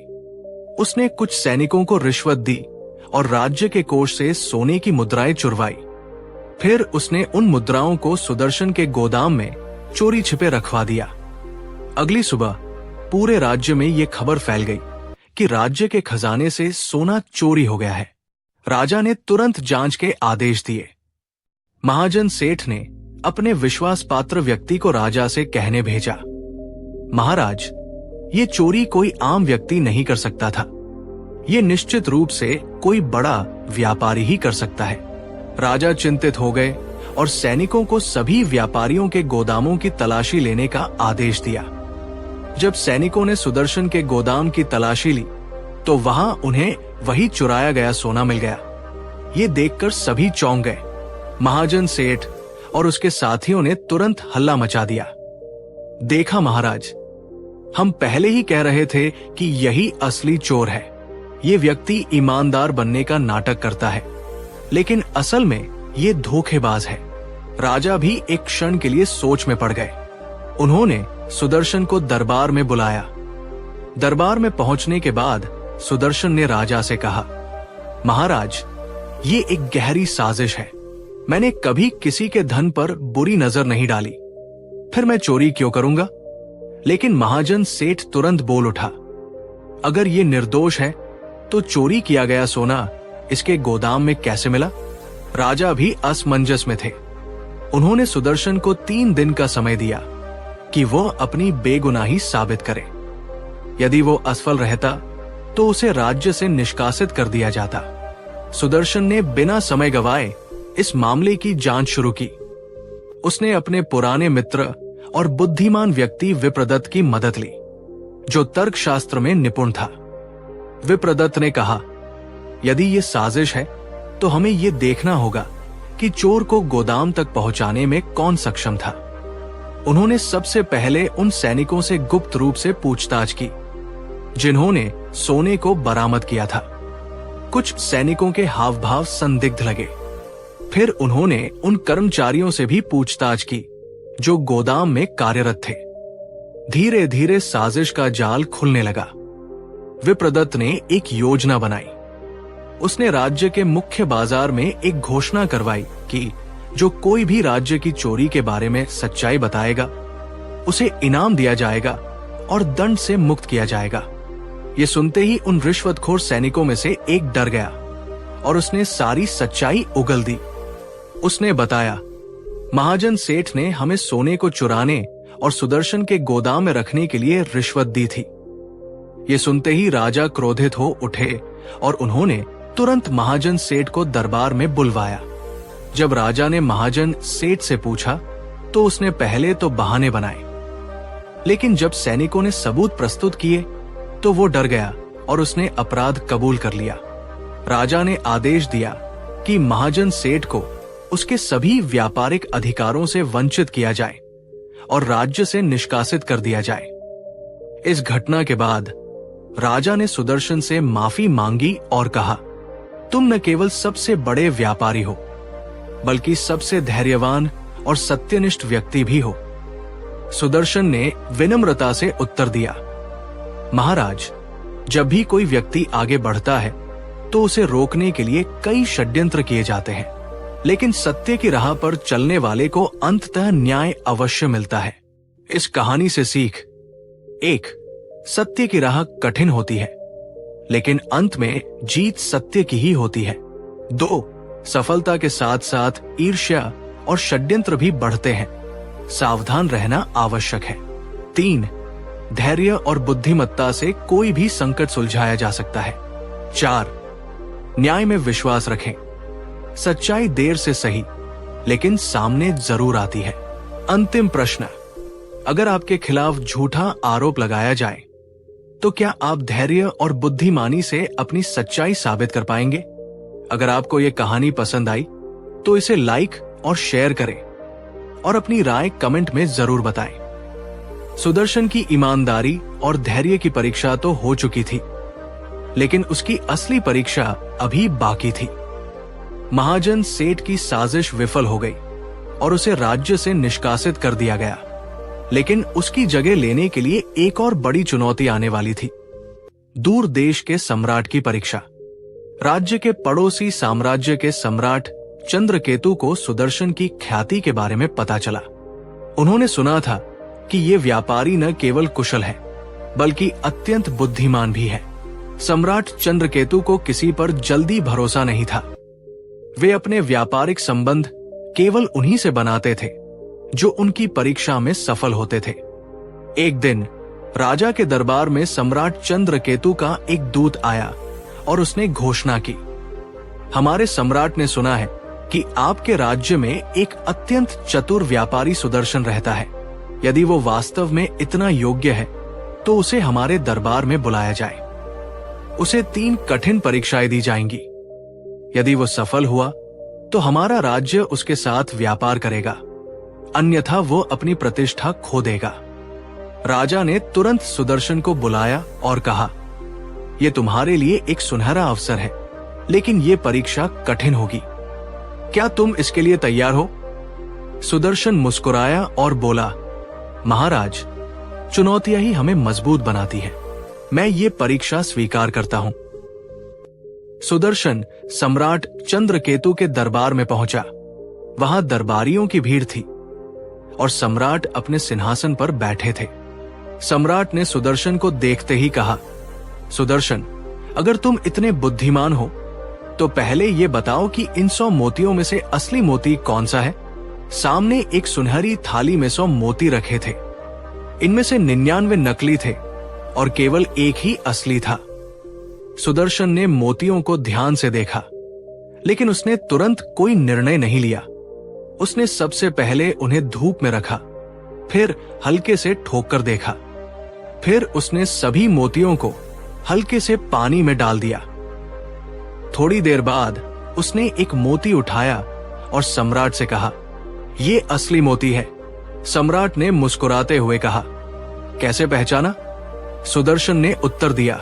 उसने कुछ सैनिकों को रिश्वत दी और राज्य के कोष से सोने की मुद्राएं चुरवाई। फिर उसने उन मुद्राओं को सुदर्शन के गोदाम में चोरी छिपे रखवा दिया। अगली सुबह पूरे राज्य में यह खबर फैल गई कि राज्य के खजाने से सोना चोरी हो गया है। राजा ने तुरंत जांच के आदेश दिए। महाजन सेठ ने अपने विश्वास पात्र व्यक्ति को राजा से कहने भेजा, महाराज, ये चोरी कोई आम व्यक्ति नहीं कर सकता था, ये निश्चित रूप से कोई बड़ा व्यापारी ही कर सकता है। राजा चिंतित हो गए और सैनिकों को सभी व्यापारियों के गोदामों की तलाशी लेने का आदेश दिया। जब सैनिकों ने सुदर्शन के गोदाम की तलाशी ली तो वहां उन्हें वही चुराया गया सोना मिल गया। ये देखकर सभी चौंक गए। महाजन सेठ और उसके साथियों ने तुरंत हल्ला मचा दिया। देखा महाराज, हम पहले ही कह रहे थे कि यही असली चोर है। ये व्यक्ति ईमानदार बनने का नाटक करता है, लेकिन असल में ये धोखेबाज है। राजा भी एक क्षण के लिए सोच में पड़ गए। उन्होंने सुदर्शन को दरबार में बुलाया। दरबार में पहुंचने के बाद सुदर्शन ने राजा से कहा, महाराज, ये एक गहरी साजिश है। मैंने कभी किसी के धन पर बुरी नजर नहीं डाली, फिर मैं चोरी क्यों करूंगा? लेकिन महाजन सेठ तुरंत बोल उठा, अगर ये निर्दोष है तो चोरी किया गया सोना इसके गोदाम में कैसे मिला? राजा भी असमंजस में थे। उन्होंने सुदर्शन को 3 दिन का समय दिया कि वो अपनी बेगुनाही साबित करे। यदि वो असफल रहता तो उसे राज्य से निष्कासित कर दिया जाता। सुदर्शन ने बिना समय गवाए इस मामले की जांच शुरू की। उसने अपने पुराने मित्र और बुद्धिमान व्यक्ति विप्रदत्त की मदद ली, जो तर्कशास्त्र में निपुण था। विप्रदत्त ने कहा, यदि ये साजिश है तो हमें ये देखना होगा कि चोर को गोदाम तक पहुंचाने में कौन सक्षम था। उन्होंने सबसे पहले उन सैनिकों से गुप्त रूप से पूछताछ की जिन्होंने सोने को बरामद किया था। कुछ सैनिकों के हाव भाव संदिग्ध लगे। फिर उन्होंने उन कर्मचारियों से भी पूछताछ की जो गोदाम में कार्यरत थे। धीरे धीरे साजिश का जाल खुलने लगा। विप्रदत्त ने एक योजना बनाई। उसने राज्य के मुख्य बाजार में एक घोषणा करवाई कि जो कोई भी राज्य की चोरी के बारे में सच्चाई बताएगा उसे इनाम दिया जाएगा और दंड से मुक्त किया जाएगा। ये सुनते ही उन रिश्वतखोर सैनिकों में से एक डर गया और उसने सारी सच्चाई उगल दी। उसने बताया, महाजन सेठ ने हमें सोने को चुराने और सुदर्शन के गोदाम में रखने के लिए रिश्वत दी थी। ये सुनते ही राजा क्रोधित हो उठे और उन्होंने तुरंत महाजन सेठ को दरबार में बुलवाया। जब राजा ने महाजन सेठ से पूछा तो उसने पहले तो बहाने बनाए, लेकिन जब सैनिकों ने सबूत प्रस्तुत किए तो वो डर गया और उसने अपराध कबूल कर लिया। राजा ने आदेश दिया कि महाजन सेठ को उसके सभी व्यापारिक अधिकारों से वंचित किया जाए और राज्य से निष्कासित कर दिया जाए। इस घटना के बाद राजा ने सुदर्शन से माफी मांगी और कहा, तुम न केवल सबसे बड़े व्यापारी हो, बल्कि सबसे धैर्यवान और सत्यनिष्ठ व्यक्ति भी हो। सुदर्शन ने विनम्रता से उत्तर दिया, महाराज, जब भी कोई व्यक्ति आगे बढ़ता है तो उसे रोकने के लिए कई षड्यंत्र किए जाते हैं, लेकिन सत्य की राह पर चलने वाले को अंततः न्याय अवश्य मिलता है। इस कहानी से सीख: 1. सत्य की राह कठिन होती है, लेकिन अंत में जीत सत्य की ही होती है। 2. सफलता के साथ साथ ईर्ष्या और षड्यंत्र भी बढ़ते हैं, सावधान रहना आवश्यक है। 3. धैर्य और बुद्धिमत्ता से कोई भी संकट सुलझाया जा सकता है। 4. न्याय में विश्वास रखें, सच्चाई देर से सही लेकिन सामने जरूर आती है। अंतिम प्रश्न: अगर आपके खिलाफ झूठा आरोप लगाया जाए तो क्या आप धैर्य और बुद्धिमानी से अपनी सच्चाई साबित कर पाएंगे? अगर आपको यह कहानी पसंद आई तो इसे लाइक और शेयर करें और अपनी राय कमेंट में जरूर बताएं। सुदर्शन की ईमानदारी और धैर्य की परीक्षा तो हो चुकी थी, लेकिन उसकी असली परीक्षा अभी बाकी थी। महाजन सेठ की साजिश विफल हो गई और उसे राज्य से निष्कासित कर दिया गया, लेकिन उसकी जगह लेने के लिए एक और बड़ी चुनौती आने वाली थी। दूर देश के सम्राट की परीक्षा। राज्य के पड़ोसी साम्राज्य के सम्राट चंद्रकेतु को सुदर्शन की ख्याति के बारे में पता चला। उन्होंने सुना था कि ये व्यापारी न केवल कुशल है, बल्कि अत्यंत बुद्धिमान भी है। सम्राट चंद्रकेतु को किसी पर जल्दी भरोसा नहीं था। वे अपने व्यापारिक संबंध केवल उन्हीं से बनाते थे जो उनकी परीक्षा में सफल होते थे। एक दिन राजा के दरबार में सम्राट चंद्रकेतु का एक दूत आया और उसने घोषणा की, हमारे सम्राट ने सुना है कि आपके राज्य में एक अत्यंत चतुर व्यापारी सुदर्शन रहता है। यदि वो वास्तव में इतना योग्य है तो उसे हमारे दरबार में बुलाया जाए। उसे 3 कठिन परीक्षाएं दी जाएंगी। यदि वो सफल हुआ तो हमारा राज्य उसके साथ व्यापार करेगा, अन्यथा वो अपनी प्रतिष्ठा खो देगा। राजा ने तुरंत सुदर्शन को बुलाया और कहा, यह तुम्हारे लिए एक सुनहरा अवसर है, लेकिन ये परीक्षा कठिन होगी। क्या तुम इसके लिए तैयार हो? सुदर्शन मुस्कुराया और बोला, महाराज, चुनौतियां ही हमें मजबूत बनाती है। मैं ये परीक्षा स्वीकार करता हूं। सुदर्शन सम्राट चंद्रकेतु के दरबार में पहुंचा। वहां दरबारियों की भीड़ थी और सम्राट अपने सिंहासन पर बैठे थे। सम्राट ने सुदर्शन को देखते ही कहा, सुदर्शन, अगर तुम इतने बुद्धिमान हो तो पहले ये बताओ कि इन 100 मोतियों में से असली मोती कौन सा है? सामने एक सुनहरी थाली में 100 मोती रखे थे। इनमें से 99 नकली थे और केवल एक ही असली था। सुदर्शन ने मोतियों को ध्यान से देखा, लेकिन उसने तुरंत कोई निर्णय नहीं लिया। उसने सबसे पहले उन्हें धूप में रखा, फिर हल्के से ठोक कर देखा, फिर उसने सभी मोतियों को हल्के से पानी में डाल दिया। थोड़ी देर बाद उसने एक मोती उठाया और सम्राट से कहा, ये असली मोती है। सम्राट ने मुस्कुराते हुए कहा, कैसे पहचाना? सुदर्शन ने उत्तर दिया,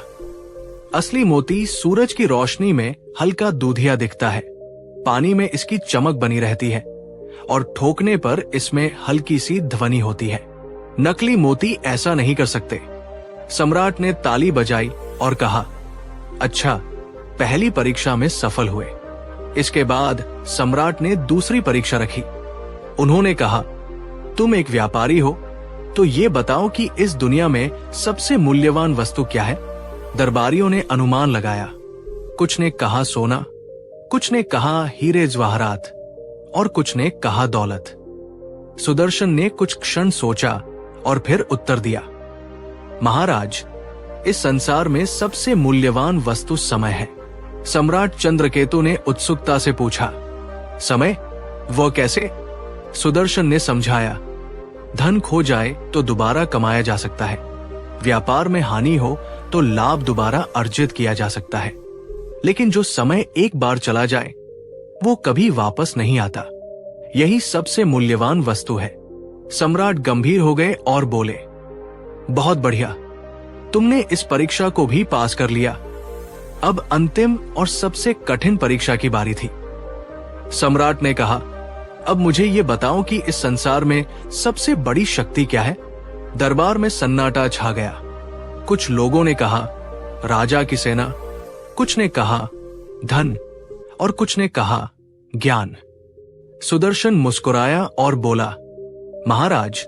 असली मोती सूरज की रोशनी में हल्का दूधिया दिखता है, पानी में इसकी चमक बनी रहती है और ठोकने पर इसमें हल्की सी ध्वनि होती है। नकली मोती ऐसा नहीं कर सकते। सम्राट ने ताली बजाई और कहा, अच्छा, पहली परीक्षा में सफल हुए। इसके बाद सम्राट ने दूसरी परीक्षा रखी। उन्होंने कहा, तुम एक व्यापारी हो, तो ये बताओ कि इस दुनिया में सबसे मूल्यवान वस्तु क्या है? दरबारियों ने अनुमान लगाया। कुछ ने कहा सोना, कुछ ने कहा हीरे जवाहरात और कुछ ने कहा दौलत। सुदर्शन ने कुछ क्षण सोचा और फिर उत्तर दिया, महाराज, इस संसार में सबसे मूल्यवान वस्तु समय है। सम्राट चंद्रकेतु ने उत्सुकता से पूछा, समय? वो कैसे? सुदर्शन ने समझाया, धन खो जाए तो दोबारा कमाया जा सकता है, व्यापार में हानि हो तो लाभ दोबारा अर्जित किया जा सकता है, लेकिन जो समय एक बार चला जाए वो कभी वापस नहीं आता। यही सबसे मूल्यवान वस्तु है। सम्राट गंभीर हो गए और बोले, बहुत बढ़िया, तुमने इस परीक्षा को भी पास कर लिया। अब अंतिम और सबसे कठिन परीक्षा की बारी थी। सम्राट ने कहा, अब मुझे ये बताओ कि इस संसार में सबसे बड़ी शक्ति क्या है? दरबार में सन्नाटा छा गया। कुछ लोगों ने कहा, राजा की सेना, कुछ ने कहा धन और कुछ ने कहा ज्ञान। सुदर्शन मुस्कुराया और बोला, महाराज,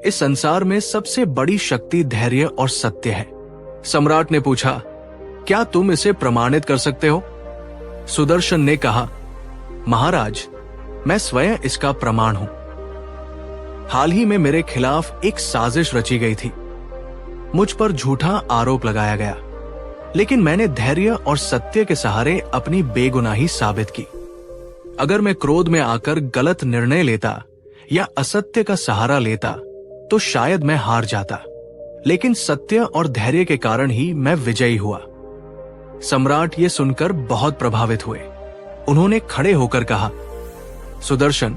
इस संसार में सबसे बड़ी शक्ति धैर्य और सत्य है। सम्राट ने पूछा, क्या तुम इसे प्रमाणित कर सकते हो? सुदर्शन ने कहा, महाराज, मैं स्वयं इसका प्रमाण हूं। हाल ही में मेरे खिलाफ एक साजिश रची गई थी। मुझ पर झूठा आरोप लगाया गया, लेकिन मैंने धैर्य और सत्य के सहारे अपनी बेगुनाही साबित की। अगर मैं क्रोध में आकर गलत निर्णय लेता या असत्य का सहारा लेता तो शायद मैं हार जाता, लेकिन सत्य और धैर्य के कारण ही मैं विजयी हुआ। सम्राट ये सुनकर बहुत प्रभावित हुए। उन्होंने खड़े होकर कहा, सुदर्शन,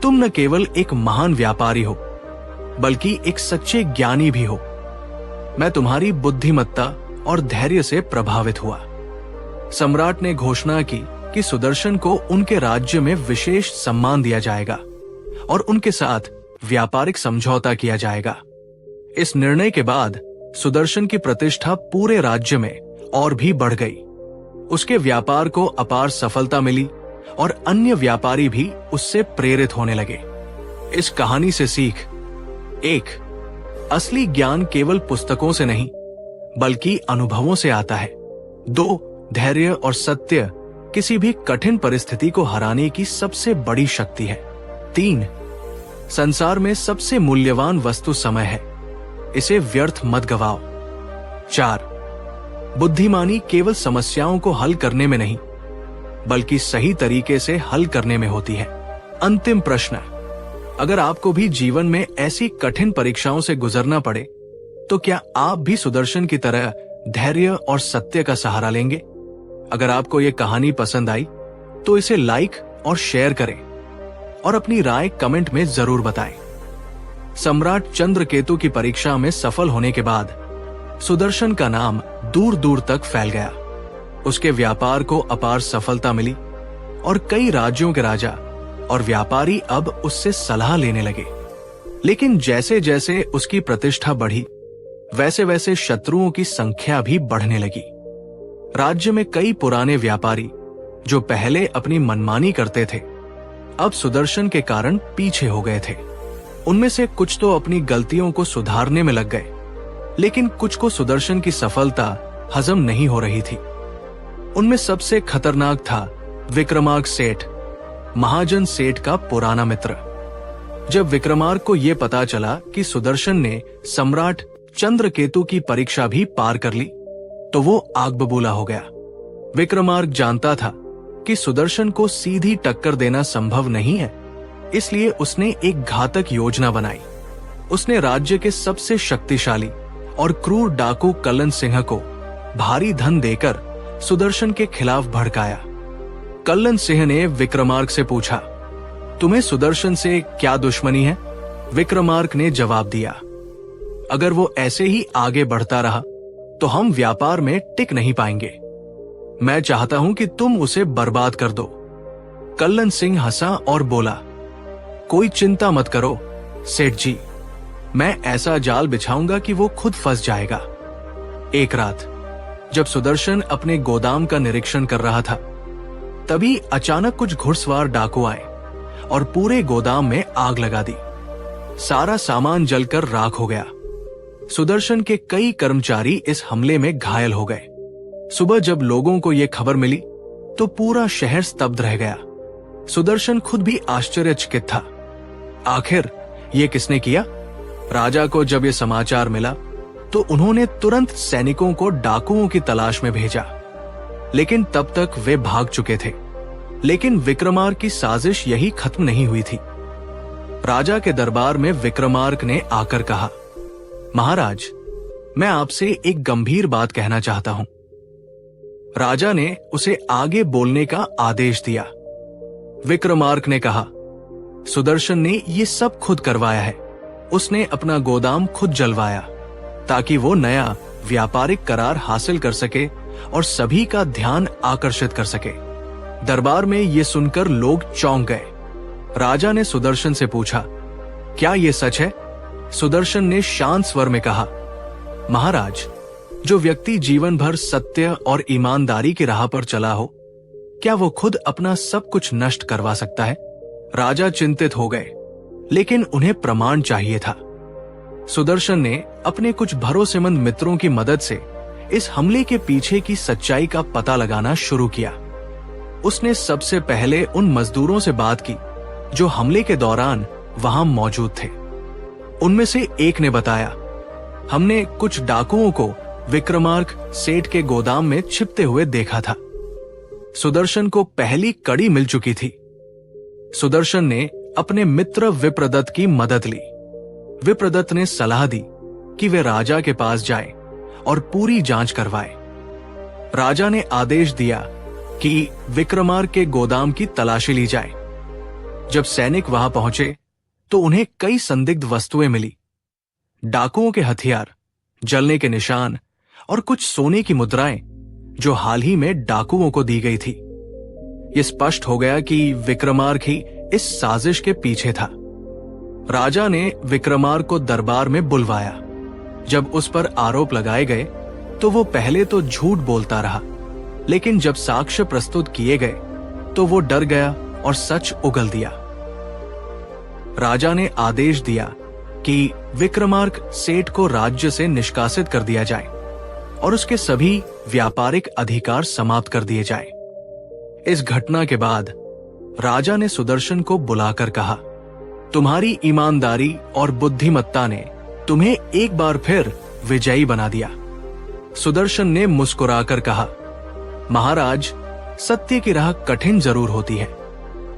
तुम न केवल एक महान व्यापारी हो, बल्कि एक सच्चे ज्ञानी भी हो। मैं तुम्हारी बुद्धिमत्ता और धैर्य से प्रभावित हुआ। सम्राट ने घोषणा की कि सुदर्शन को उनके राज्य में विशेष सम्मान दिया जाएगा और उनके साथ व्यापारिक समझौता किया जाएगा। इस निर्णय के बाद सुदर्शन की प्रतिष्ठा पूरे राज्य में और भी बढ़ गई। उसके व्यापार को अपार सफलता मिली और अन्य व्यापारी भी उससे प्रेरित होने लगे। इस कहानी से सीख: 1. असली ज्ञान केवल पुस्तकों से नहीं, बल्कि अनुभवों से आता है। 2. धैर्य और सत्य किसी भी कठिन परिस्थिति को हराने की सबसे बड़ी शक्ति है। 3. संसार में सबसे मूल्यवान वस्तु समय है, इसे व्यर्थ मत गवाओ। 4. बुद्धिमानी केवल समस्याओं को हल करने में नहीं, बल्कि सही तरीके से हल करने में होती है। अंतिम प्रश्न: अगर आपको भी जीवन में ऐसी कठिन परीक्षाओं से गुजरना पड़े, तो क्या आप भी सुदर्शन की तरह धैर्य और सत्य का सहारा लेंगे? अगर आपको ये कहानी पसंद आई तो इसे लाइक और शेयर करें और अपनी राय कमेंट में जरूर बताएं। सम्राट चंद्रकेतु की परीक्षा में सफल होने के बाद सुदर्शन का नाम दूर दूर तक फैल गया। उसके व्यापार को अपार सफलता मिली और कई राज्यों के राजा और व्यापारी अब उससे सलाह लेने लगे। लेकिन जैसे जैसे उसकी प्रतिष्ठा बढ़ी, वैसे वैसे शत्रुओं की संख्या भी बढ़ने लगी। राज्य में कई पुराने व्यापारी जो पहले अपनी मनमानी करते थे, अब सुदर्शन के कारण पीछे हो गए थे। उनमें से कुछ तो अपनी गलतियों को सुधारने में लग गए, लेकिन कुछ को सुदर्शन की सफलता हजम नहीं हो रही थी। उनमें सबसे खतरनाक था विक्रमार्क सेठ, महाजन सेठ का पुराना मित्र। जब विक्रमार्क को यह पता चला कि सुदर्शन ने सम्राट चंद्रकेतु की परीक्षा भी पार कर ली, तो वो आग बबूला हो गया। विक्रमार्क जानता था कि सुदर्शन को सीधी टक्कर देना संभव नहीं है, इसलिए उसने एक घातक योजना बनाई। उसने राज्य के सबसे शक्तिशाली और क्रूर डाकू कल्लन सिंह को भारी धन देकर सुदर्शन के खिलाफ भड़काया। कल्लन सिंह ने विक्रमार्क से पूछा, तुम्हें सुदर्शन से क्या दुश्मनी है? विक्रमार्क ने जवाब दिया, अगर वो ऐसे ही आगे बढ़ता रहा तो हम व्यापार में टिक नहीं पाएंगे। मैं चाहता हूं कि तुम उसे बर्बाद कर दो। कल्लन सिंह हंसा और बोला, कोई चिंता मत करो सेठ जी, मैं ऐसा जाल बिछाऊंगा कि वो खुद फंस जाएगा। एक रात जब सुदर्शन अपने गोदाम का निरीक्षण कर रहा था, तभी अचानक कुछ घुड़सवार डाकू आए और पूरे गोदाम में आग लगा दी। सारा सामान जलकर राख हो गया। सुदर्शन के कई कर्मचारी इस हमले में घायल हो गए। सुबह जब लोगों को यह खबर मिली तो पूरा शहर स्तब्ध रह गया। सुदर्शन खुद भी आश्चर्यचकित था। आखिर ये किसने किया? राजा को जब यह समाचार मिला तो उन्होंने तुरंत सैनिकों को डाकुओं की तलाश में भेजा, लेकिन तब तक वे भाग चुके थे। लेकिन विक्रमार्क की साजिश यही खत्म नहीं हुई थी। राजा के दरबार में विक्रमार्क ने आकर कहा, महाराज, मैं आपसे एक गंभीर बात कहना चाहता हूं। राजा ने उसे आगे बोलने का आदेश दिया। विक्रमार्क ने कहा, सुदर्शन ने ये सब खुद करवाया है। उसने अपना गोदाम खुद जलवाया ताकि वो नया व्यापारिक करार हासिल कर सके और सभी का ध्यान आकर्षित कर सके। दरबार में ये सुनकर लोग चौंक गए। राजा ने सुदर्शन से पूछा, क्या ये सच है? सुदर्शन ने शांत स्वर में कहा, महाराज, जो व्यक्ति जीवन भर सत्य और ईमानदारी की राह पर चला हो, क्या वो खुद अपना सब कुछ नष्ट करवा सकता है? राजा चिंतित हो गए, लेकिन उन्हें प्रमाण चाहिए था। सुदर्शन ने अपने कुछ भरोसेमंद मित्रों की मदद से इस हमले के पीछे की सच्चाई का पता लगाना शुरू किया। उसने सबसे पहले उन मजदूरों से बात की जो हमले के दौरान वहां मौजूद थे। उनमें से एक ने बताया, हमने कुछ डाकुओं को विक्रमार्क सेठ के गोदाम में छिपते हुए देखा था। सुदर्शन को पहली कड़ी मिल चुकी थी। सुदर्शन ने अपने मित्र विप्रदत्त की मदद ली। विप्रदत्त ने सलाह दी कि वे राजा के पास जाएं और पूरी जांच करवाएं। राजा ने आदेश दिया कि विक्रमार्क के गोदाम की तलाशी ली जाए। जब सैनिक वहां पहुंचे तो उन्हें कई संदिग्ध वस्तुएं मिली। डाकुओं के हथियार, जलने के निशान और कुछ सोने की मुद्राएं जो हाल ही में डाकुओं को दी गई थी। यह स्पष्ट हो गया कि विक्रमार्क ही इस साजिश के पीछे था। राजा ने विक्रमार्क को दरबार में बुलवाया। जब उस पर आरोप लगाए गए तो वो पहले तो झूठ बोलता रहा, लेकिन जब साक्ष्य प्रस्तुत किए गए तो वो डर गया और सच उगल दिया। राजा ने आदेश दिया कि विक्रमार्क सेठ को राज्य से निष्कासित कर दिया जाए और उसके सभी व्यापारिक अधिकार समाप्त कर दिए जाएं। इस घटना के बाद राजा ने सुदर्शन को बुलाकर कहा, तुम्हारी ईमानदारी और बुद्धिमत्ता ने तुम्हें एक बार फिर विजयी बना दिया। सुदर्शन ने मुस्कुराकर कहा, महाराज, सत्य की राह कठिन जरूर होती है,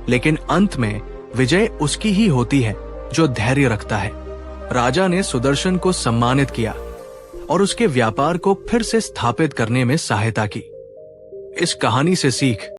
लेकिन अंत में विजय उसकी ही होती है जो धैर्य रखता है। राजा ने सुदर्शन को सम्मानित किया और उसके व्यापार को फिर से स्थापित करने में सहायता की। इस कहानी से सीख